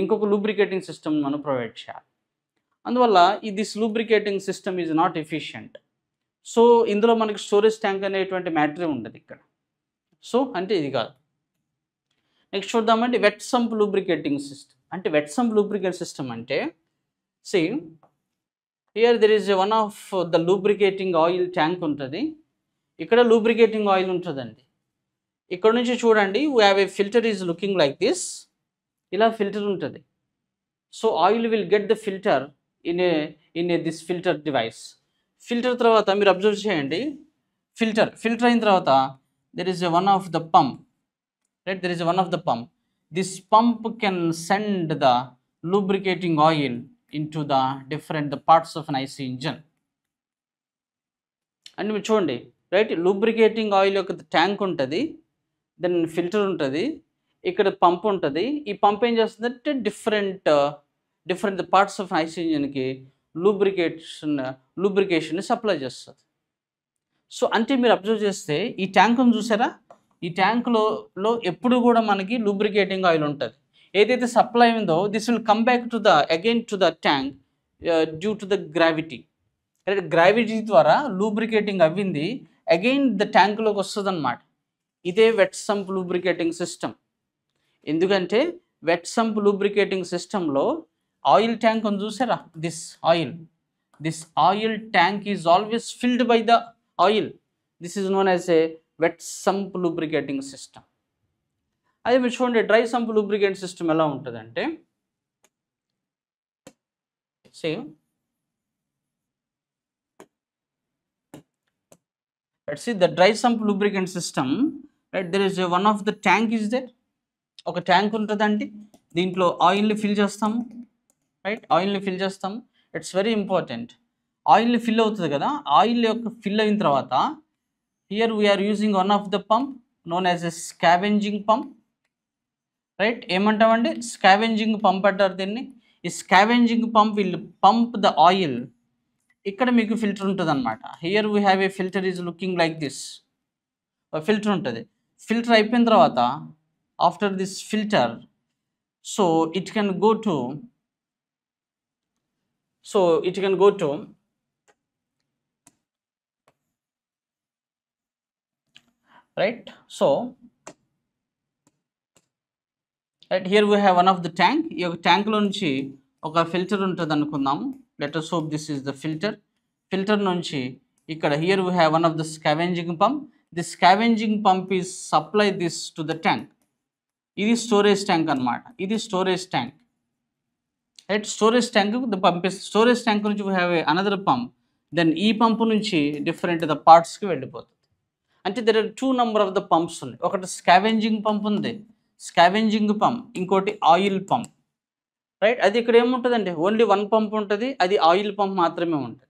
ఇంకొక లూబ్రికేటింగ్ సిస్టమ్ని మనం ప్రొవైడ్ చేయాలి. అందువల్ల this lubricating system is not efficient. So ఇందులో మనకి స్టోరేజ్ ట్యాంక్ అనేటువంటి మ్యాటరే ఉండదు ఇక్కడ. సో అంటే ఇది కాదు. నెక్స్ట్ చూద్దామండి, వెట్ సంప్ లూబ్రికేటింగ్ సిస్టమ్. అంటే వెట్ సంప్ లూబ్రికేట్ సిస్టమ్ అంటే here there is one of the lubricating oil tank ఉంటుంది. ఇక్కడ లూబ్రికేటింగ్ ఆయిల్ ఉంటుందండి. ఇక్కడ నుంచి చూడండి, we have a filter is looking like this. ఇలా ఫిల్టర్ ఉంటుంది. So oil will get the filter in a this filter device. Filter తర్వాత మీరు అబ్జర్వ్ చేయండి, ఫిల్టర్ అయిన తర్వాత there is one of the pump, right? There is one of the pump. This pump can send the lubricating oil in to the different parts of an IC engine. అంటే మీరు చూడండి, right? Lubricating oil యొక్క tank ఉంటుంది, then filter ఉంటుంది, ఇక్కడ pump ఉంటుంది. ఈ pump ఏం చేస్తుందంటే డిఫరెంట్ పార్ట్స్ ఆఫ్ ఐసీ ఇంజిన్కి లూబ్రికేషన్ సప్లై చేస్తుంది. సో అంటే మీరు అబ్జర్వ్ చేస్తే ఈ ట్యాంక్ను చూసారా, ఈ ట్యాంకులో ఎప్పుడు కూడా మనకి లూబ్రికేటింగ్ ఆయిల్ ఉంటుంది. ఏదైతే సప్లై ఉందో this will come back to again to the tank due to the gravity. Gravity ద్వారా లూబ్రికేటింగ్ అవ్వింది అగైన్ ద ట్యాంక్లోకి వస్తుంది అన్నమాట. ఇదే వెట్ సంప్ లూబ్రికేటింగ్ సిస్టమ్. ఎందుకంటే వెట్ సంప్ లూబ్రికేటింగ్ సిస్టంలో ఆయిల్ ట్యాంక్ అని చూసారా, this oil tank is always filled by the oil. This is known as a wet sump lubricating system. అదే మీరు చూడండి, డ్రై సంప్ లూబ్రికేటింగ్ సిస్టమ్ ఎలా ఉంటుందంటే same. Let's see the dry sump lubricant system, right? There is one of the tank is there. ఒక tank ఉంటుందండి, దీంట్లో ఆయిల్ని fill చేస్తాము, రైట్? ఆయిల్ని ఫిల్ చేస్తాము. It's very important. ఆయిల్ని ఫిల్ అవుతుంది కదా, ఆయిల్ యొక్క ఫిల్ అయిన తర్వాత here we are using one of the pump known as a scavenging pump, right? ఏమంటామండి? స్కావెంజింగ్ పంప్ అంటారు దీన్ని. ఈ scavenging pump will pump the oil. ఇక్కడ మీకు ఫిల్టర్ ఉంటుంది అనమాట. Here we have a filter is looking like this. Filter ఉంటుంది. Filter అయిపోయిన తర్వాత after this filter so it can go to right. So right here we have one of the tank. ఈ యొక్క tank లో నుంచి ఒక ఫిల్టర్ ఉంటుంది అనుకుందాము. Let us hope this is the filter నుంచి ఇక్కడ here we have one of the scavenging pump. The scavenging pump is supply this to the tank. ఇది స్టోరేజ్ ట్యాంక్ అన్నమాట. ఇది storage tank, right. Storage tank పంపిస్తే storage tank నుంచి we have another pump. Then ఈ pump నుంచి different the పార్ట్స్కి వెళ్ళిపోతుంది. అంటే there are 2 number of the pumps ఉన్నాయి. ఒకటి స్కావెంజింగ్ పంప్ ఉంది, స్కావెంజింగ్ పంప్, ఇంకోటి ఆయిల్ పంప్, రైట్. అది ఇక్కడ ఏముంటుందండి, ఓన్లీ 1 పంప్ ఉంటుంది, అది ఆయిల్ పంప్ మాత్రమే ఉంటుంది.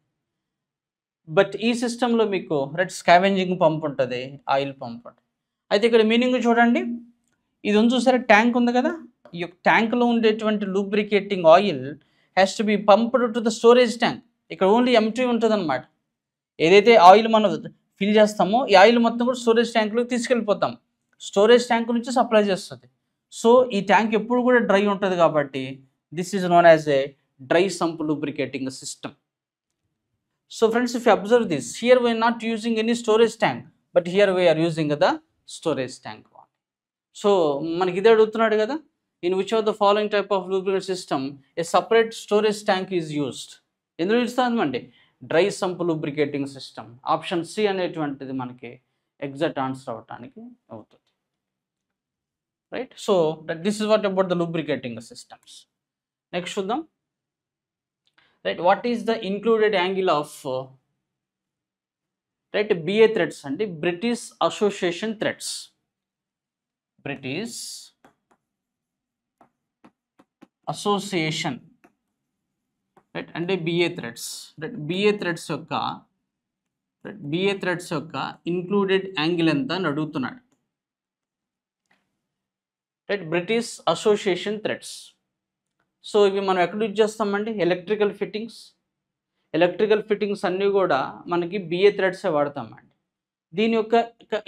బట్ ఈ సిస్టంలో మీకు రైట్ స్కావెంజింగ్ పంప్ ఉంటుంది, ఆయిల్ పంప్ ఉంటుంది. అయితే ఇక్కడ మీనింగ్ చూడండి, ఇది ఉంది చూసారా, ట్యాంక్ ఉంది కదా, ఈ యొక్క ట్యాంక్లో ఉండేటువంటి lubricating oil has to B pumped to the storage tank. ఇక్కడ ఓన్లీ ఎంటీ ఉంటుంది అనమాట. ఏదైతే ఆయిల్ మనం ఫిల్ చేస్తామో ఈ ఆయిల్ మొత్తం కూడా స్టోరేజ్ ట్యాంక్లోకి తీసుకెళ్ళిపోతాం. స్టోరేజ్ ట్యాంక్ నుంచి సప్లై చేస్తుంది. సో ఈ ట్యాంక్ ఎప్పుడు కూడా డ్రై ఉంటుంది కాబట్టి this is known as a dry sump lubricating system. So friends, if you observe this, here we are not using any storage tank, but here we are using the storage tank. So మనకి ఇదే అడుగుతున్నాడు కదా, in which of the following type of lubricate system a separate storage tank is used. ఎందులో ఇస్తామండి, dry sump lubricating system. Option C అనేటువంటిది మనకి exact answer అవ్వటానికి అవుతుంది, right. So this is what about the lubricating systems. Next చూద్దాం, right. What is the included angle of right BA threads అండి, British Association threads. British Association, right, అంటే BA threads. Right, BA threads యొక్క included angle ఎంత అని అడుగుతున్నాడు, right. British Association threads. So ఇవి మనం ఎక్కడ యూజ్ చేస్తామండి, ఎలక్ట్రికల్ ఫిట్టింగ్స్ అన్నీ కూడా మనకి బిఏ థ్రెడ్సే వాడతామండి. దీని యొక్క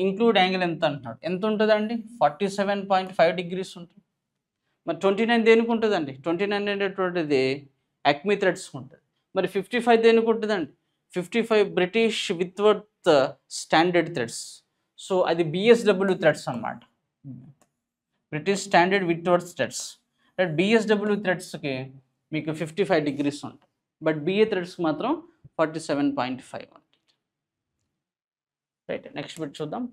ఇంక్లూడ్ యాంగిల్ ఎంత అంటున్నాడు, ఎంత ఉంటుందండి, 47.5 degrees ఉంటుంది. మరి 29 దేనికి ఉంటుందండి, 29 అనేటువంటిది అక్మీ థ్రెడ్స్ ఉంటుంది. మరి 55 దేనికి ఉంటుందండి, 55 British Whitworth standard threads. So అది బిఎస్డబ్ల్యూ థ్రెడ్స్ అన్నమాట, British standard Whitworth threads. Right, BSW థ్రెడ్స్కి మీకు 55 degrees ఉంటుంది, బట్ బిఏ థ్రెడ్స్కి మాత్రం 47.5 ఉంటుంది. రైట్, నెక్స్ట్ బిట్ చూద్దాం.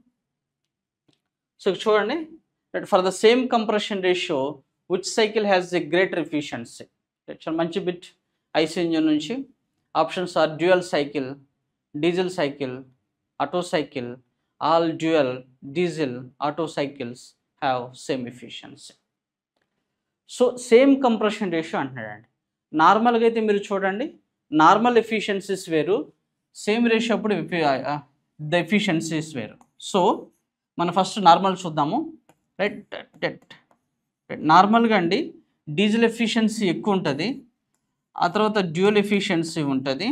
సో చూడండి, right, for the same compression ratio which cycle has a greater efficiency. చాలా మంచి బిట్ ఐసీ ఇంజిన్ నుంచి. Options are dual cycle, diesel cycle, Otto cycle. All dual, diesel, Otto cycles have same efficiency. So same compression ratio అంటున్నాడండి. నార్మల్గా అయితే మీరు చూడండి, normal efficiencies వేరు, same ratio అప్పుడు ద ఎఫిషియన్సీస్ వేరు. సో మనం ఫస్ట్ నార్మల్ చూద్దాము, రైట్. నార్మల్గా అండి డీజిల్ ఎఫిషియన్సీ ఎక్కువ ఉంటుంది, ఆ తర్వాత డ్యూయల్ ఎఫిషియన్సీ ఉంటుంది,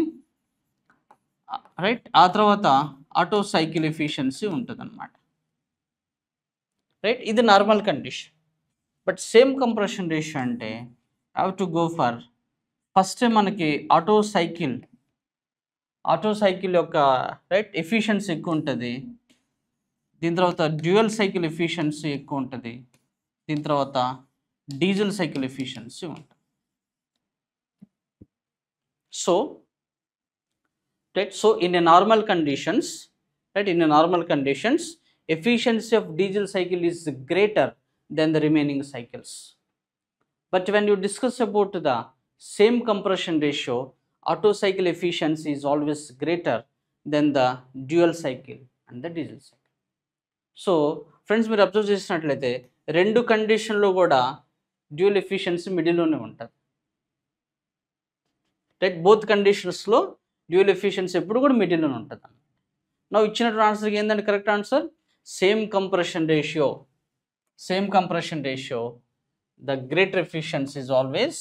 రైట్. ఆ తర్వాత ఆటో సైకిల్ ఎఫిషియన్సీ ఉంటుంది అన్నమాట, రైట్. ఇది normal condition. But same compression ratio అంటే have to go for first మనకి ఆటో సైకిల్ యొక్క రైట్ ఎఫిషియన్సీ ఎక్కువ ఉంటుంది, దీని తర్వాత డ్యూయల్ సైకిల్ ఎఫిషియన్సీ ఎక్కువ ఉంటుంది, దీని తర్వాత డీజిల్ సైకిల్ ఎఫిషియన్సీ ఉంటుంది. So right, so in a normal conditions, right, in a normal conditions efficiency of diesel cycle is greater than the remaining cycles. But when you discuss about the same compression ratio, auto cycle efficiency is always greater than the dual cycle and the diesel cycle. So friends, మీరు observe చేసినట్లయితే రెండు కండిషన్లో కూడా dual efficiency మిడిల్లోనే ఉంటుంది, right. Both కండిషన్స్లో dual efficiency ఎప్పుడు కూడా మిడిల్లోనే ఉంటుంది. నా ఇచ్చినటువంటి ఆన్సర్కి ఏంటంటే correct answer same compression ratio. The greater efficiency is always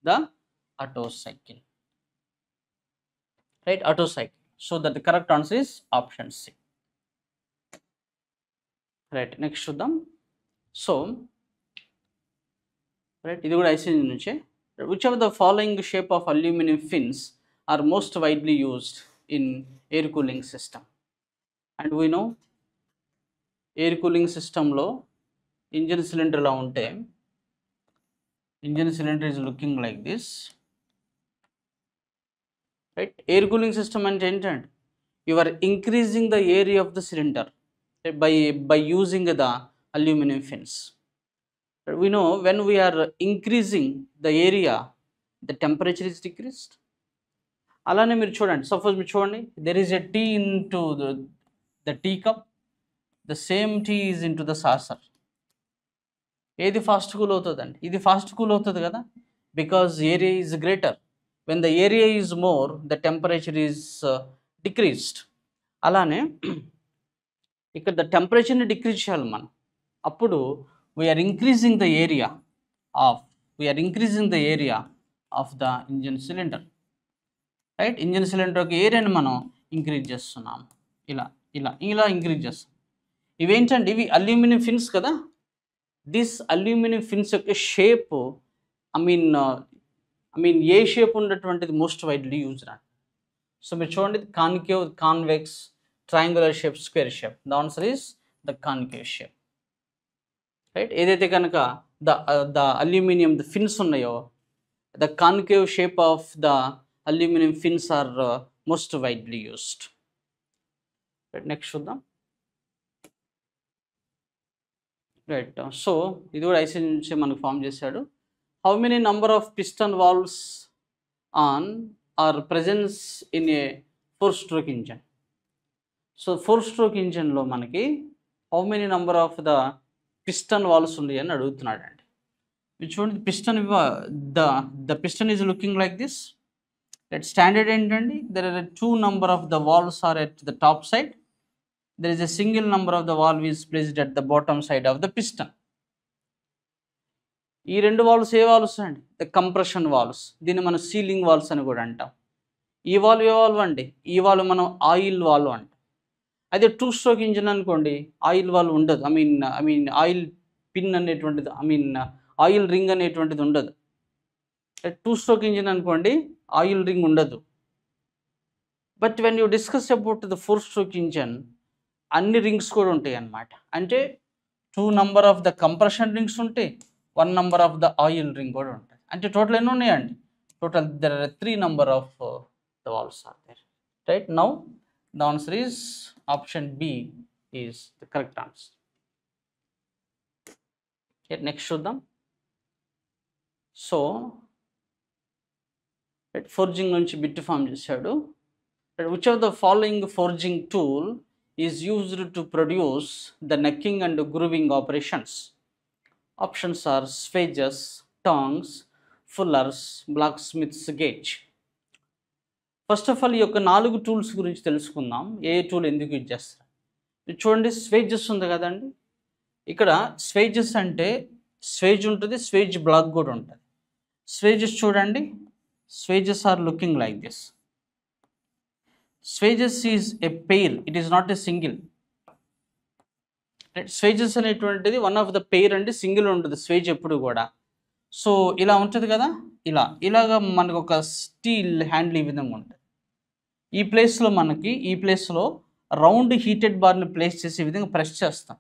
the auto cycle, right, auto cycle. So that the correct answer is option C, right, next చూద్దాం. So right, ఇది కూడా ఐసీ నుంచే. Which of the following shape of aluminium fins are most widely used in air cooling system? And we know air cooling సిస్టంలో engine cylinder ఇలా ఉంటే, engine cylinder is looking like this. Right, air cooling system అంటే ఏంటంటే you are increasing the area of the cylinder by using the aluminum fins. We know when we are increasing the area, the temperature is decreased. అలానే మీరు చూడండి, suppose మీరు చూడండి, there is a tea into the tea cup, the same tea is into the saucer. ఏది fast cool అవుతుందండి? ఇది fast cool అవుతుంది కదా, because area is greater. when the area is more, the temperature is decreased. అలానే ఇక్కడ the టెంపరేచర్ని decrease చేయాలి మనం. అప్పుడు we are increasing the area of the engine cylinder. Right, engine cylinder యొక్క ఏరియాని మనం ఇంక్రీజ్ చేస్తున్నాం. ఇలా ఇంక్రీజ్ చేస్తాం. ఇవేంటండి? ఇవి అల్యూమినియం ఫిన్స్ కదా. దిస్ అల్యూమినియం ఫిన్స్ యొక్క షేప్ ఐ మీన్ ఏ షేప్ ఉన్నటువంటిది మోస్ట్ వైడ్లీ యూజ్డ్ అండి. సో మీరు చూడండి, concave, convex, triangular shape, square shape. The answer is the concave shape. Right, ఏదైతే కనుక the aluminum the fins ఉన్నాయో, the concave shape of the aluminum fins are most widely used. Right, next చూద్దాం. Right, so ఇది కూడా IC నుంచి మనకు form చేశాడు. How many number of piston valves on are presence in a 4-stroke engine? So 4-stroke ఇంజిన్లో మనకి how many number of the piston valves ఉంది అని అడుగుతున్నాడు అండి. మీరు చూడండి, piston the piston is looking like this. Right, standard ఏంటండి? There are 2 number of the valves are at the top side. There is a single number of the valve is placed at the bottom side of the piston. ఈ 2 valves ఏ valves అండి? The compression valves. దీన్ని మనం ceiling valves అని కూడా అంటాం. ఈ valve ఏ valve అండి? ఈ వాల్వ్ మనం ఆయిల్ వాల్వ్ అంటాం. అదే 2-stroke ఇంజిన్ అనుకోండి, ఆయిల్ వాల్వ్ ఉండదు. ఐ మీన్ ఆయిల్ పిన్ అనేటువంటిది, ఆయిల్ రింగ్ అనేటువంటిది ఉండదు. 2-stroke ఇంజిన్ అనుకోండి, ఆయిల్ రింగ్ ఉండదు. But when you discuss about the 4-stroke engine, అన్ని రింగ్స్ కూడా ఉంటాయి అన్నమాట. అంటే 2 number of the compression rings ఉంటాయి, 1 number of the oil ring కూడా ఉంటుంది. అంటే టోటల్ ఎన్ని ఉన్నాయండి? Total there are 3 number of the valves are there. Right, now the answer is option B is the correct answer. Okay, next చూద్దాం. So forging నుంచి bit form చేశాడు. Which of the following forging tool is used to produce the necking and grooving operations? Options are swages, tongs, fullers, blacksmiths gauge. First of all ఈ యొక్క 4 tools గురించి తెలుసుకుందాం. ఏ tool ఎందుకు use చేస్తారు? చూడండి, స్వేజెస్ ఉంది కదండి. ఇక్కడ స్వేజెస్ అంటే స్వేజ్ ఉంటుంది, స్వేజ్ బ్లాక్ కూడా ఉంటుంది. స్వేజెస్ చూడండి, swages are looking like this. Swages is a pair, it is not a single. స్వేజెస్ అనేటువంటిది వన్ ఆఫ్ ద పెయిర్ అండి, సింగిల్ ఉంటుంది స్వేజ్ ఎప్పుడు కూడా. సో ఇలా ఉంటుంది కదా, ఇలాగా మనకు ఒక స్టీల్ హ్యాండిల్ ఈ విధంగా ఉంటుంది. ఈ ప్లేస్లో రౌండ్ హీటెడ్ బార్ని ప్లేస్ చేసి ఈ విధంగా ప్రెస్ చేస్తాం.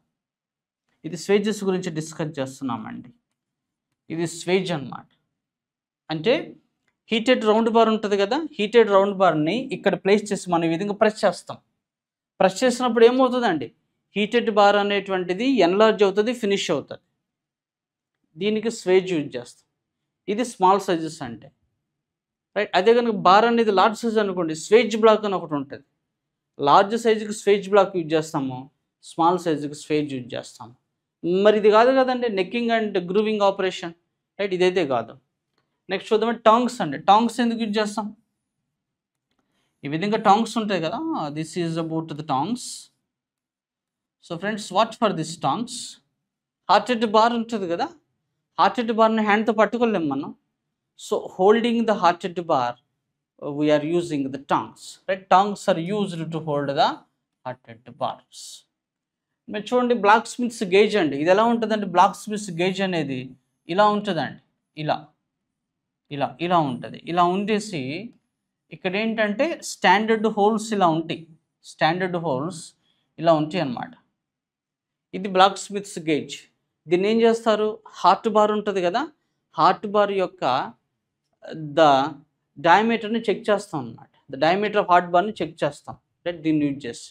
ఇది స్వేజెస్ గురించి డిస్కస్ చేస్తున్నామండి. ఇది స్వేజ్ అన్నమాట. అంటే హీటెడ్ రౌండ్ బార్ ఉంటుంది కదా, హీటెడ్ రౌండ్ బార్ని ఇక్కడ ప్లేస్ చేసి మనం ఈ విధంగా ప్రెస్ చేస్తాం. ప్రెస్ చేసినప్పుడు ఏమవుతుందండి? హీటెడ్ బార్ అనేటువంటిది ఎన్లార్జ్ అవుతుంది, ఫినిష్ అవుతుంది. దీనికి స్వేజ్ యూజ్ చేస్తాం. ఇది స్మాల్ సైజెస్ అంటే. రైట్, అదే కనుక బార్ అనేది లార్జ్ సైజ్ అనుకోండి, స్వేజ్ బ్లాక్ అని ఒకటి ఉంటుంది. లార్జ్ సైజుకి స్వేజ్ బ్లాక్ యూజ్ చేస్తాము, స్మాల్ సైజుకి స్వేజ్ యూజ్ చేస్తాము. మరి ఇది కాదు కదండి necking and grooving operation. Right, ఇదైతే కాదు. నెక్స్ట్ చూద్దాం, టాంగ్స్ అండి. టాంగ్స్ ఎందుకు యూజ్ చేస్తాం? ఈ విధంగా టాంగ్స్ ఉంటాయి కదా, this is about the tongs. So friends, what for this tongs? Hearted bar ఉంటుంది కదా, హార్టెడ్ బార్ని హ్యాండ్తో పట్టుకోలేము మనం. So holding the hearted bar we are using the tongs. Right, tongs are used to hold the heated bars. మీరు చూడండి black smiths gauge అండి. ఇది ఎలా ఉంటుందండి? బ్లాక్ స్మిత్స్ గేజ్ అనేది ఇలా ఉంటుందండి. ఇలా ఇలా ఇలా ఉంటుంది. ఇలా ఉండేసి ఇక్కడ ఏంటంటే స్టాండర్డ్ హోల్స్ ఇలా ఉంటాయి. స్టాండర్డ్ హోల్స్ ఇలా ఉంటాయి అన్నమాట. ఇది బ్లాక్ స్మిత్స్ గేజ్. దీన్ని ఏం చేస్తారు? హార్ట్ బార్ ఉంటుంది కదా, హార్ట్ బార్ యొక్క ద డయామీటర్ని చెక్ చేస్తాం అన్నమాట. ద డయామీటర్ ఆఫ్ హార్ట్ బార్ని చెక్ చేస్తాం. రైట్, దీన్ని యూజ్ చేసి.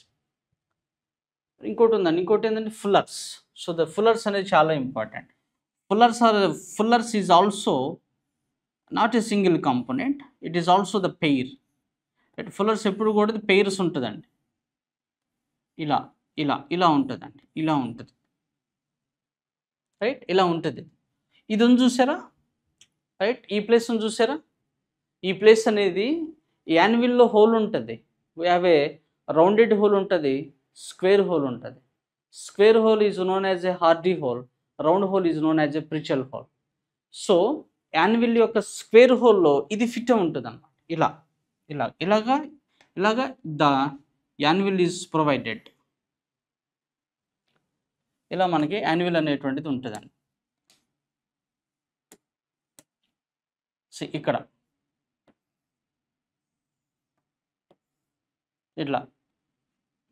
ఇంకోటి ఉందండి, ఇంకోటి ఏంటంటే ఫుల్లర్స్. సో ద ఫుల్లర్స్ అనేది చాలా important. Fullers is also not a single component, it is also the pair. Right, fullers ఎప్పుడు కూడా పెయిర్స్ ఉంటుందండి. ఇలా ఇలా ఇలా ఉంటుందండి, ఇలా ఉంటుంది. రైట్, ఇలా ఉంటుంది. ఇది ఉంది చూసారా? రైట్, ఈ ప్లేస్ ఉంది చూసారా? ఈ ప్లేస్ అనేది యాన్విల్లో హోల్ ఉంటుంది. అవే రౌండెడ్ హోల్ ఉంటుంది, స్క్వేర్ హోల్ ఉంటుంది. Square hole is known as a hardy hole, round hole is known as a pritchel hole. So anvil యొక్క స్క్వేర్ హోల్లో ఇది ఫిట్ ఉంటుంది అన్నమాట. ఇలా ఇలా ఇలాగా ద యాన్విల్ ఈజ్ ప్రొవైడెడ్. ఇలా మనకి యాన్యువల్ అనేటువంటిది ఉంటుందండి. ఇక్కడ ఇట్లా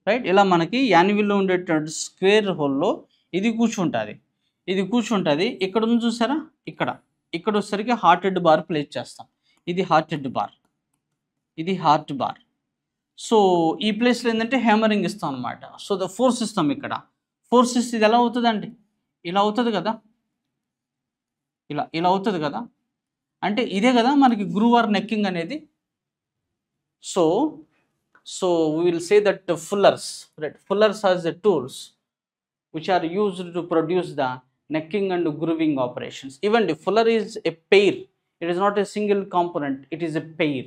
రైట్, ఇలా మనకి యాన్యువల్లో ఉండేటువంటి స్క్వేర్ హోల్లో ఇది కూర్చుంటుంది. ఇక్కడ ఉంది చూసారా? ఇక్కడ వచ్చేసరికి హార్టెడ్ బార్ ప్లేస్ చేస్తాం. ఇది హార్టెడ్ బార్, ఇది హార్ట్ బార్. సో ఈ ప్లేస్లో ఏంటంటే హ్యామరింగ్ ఇస్తాం అనమాట. సో ద ఫోర్స్ ఇస్తాం. ఇక్కడ ఫోర్స్ ఇస్తే ఇది ఎలా అవుతుందండి? ఇలా అవుతుంది కదా, ఇలా అవుతుంది కదా. అంటే ఇదే కదా మనకి గ్రూవ్ ఆర్ నెక్కింగ్ అనేది. So we will say that the fullers, right, fullers has the tools which are used to produce the necking and grooving operations. Even the fuller is a pair, it is not a single component, it is a pair.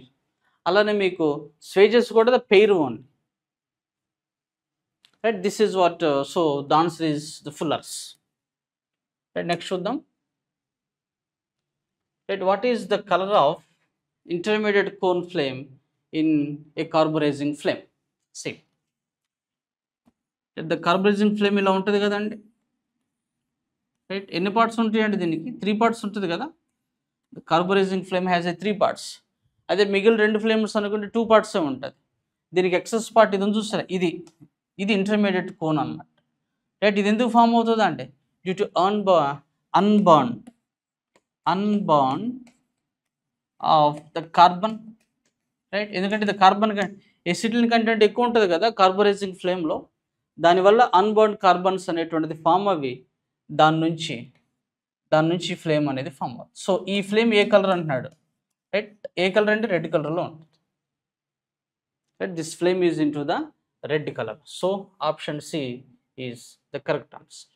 Alane meeku swages kuda the pair one, right? This is what so the answer is the fullers. Right, next chuddam. Right, what is the color of intermediate cone flame in a carburizing flame? See, the carburizing flame ఇలా ఉంటుంది కదండి. Right, ఎన్ని parts ఉంటాయండి దీనికి? 3 parts ఉంటుంది కదా. The carburising flame has a 3 parts. అదే మిగిలిన 2 ఫ్లేమ్స్ అనుకుంటే 2 పార్ట్సే ఉంటుంది. దీనికి ఎక్సెస్ పార్ట్ ఇది ఉంది చూస్తారా? ఇది ఇంటర్మీడియట్ కోన్ అన్నమాట. రైట్, ఇది ఎందుకు ఫామ్ అవుతుంది అంటే due to unburn of the carbon. Right, ఎందుకంటే ఇది కార్బన్ ఎసిటిలిన్ కంటెంట్ ఎక్కువ ఉంటుంది కదా కార్బరైజింగ్ ఫ్లేమ్లో. దానివల్ల అన్బర్న్ కార్బన్స్ అనేటువంటిది ఫామ్ అవి దాని నుంచి ఫ్లేమ్ అనేది ఫామ్ అవుతుంది. సో ఈ ఫ్లేమ్ ఏ కలర్ అంటున్నాడు? రైట్, ఏ కలర్ అంటే రెడ్ కలర్లో ఉంటుంది. Right, this flame is in to the red colour. So option C is the correct answer.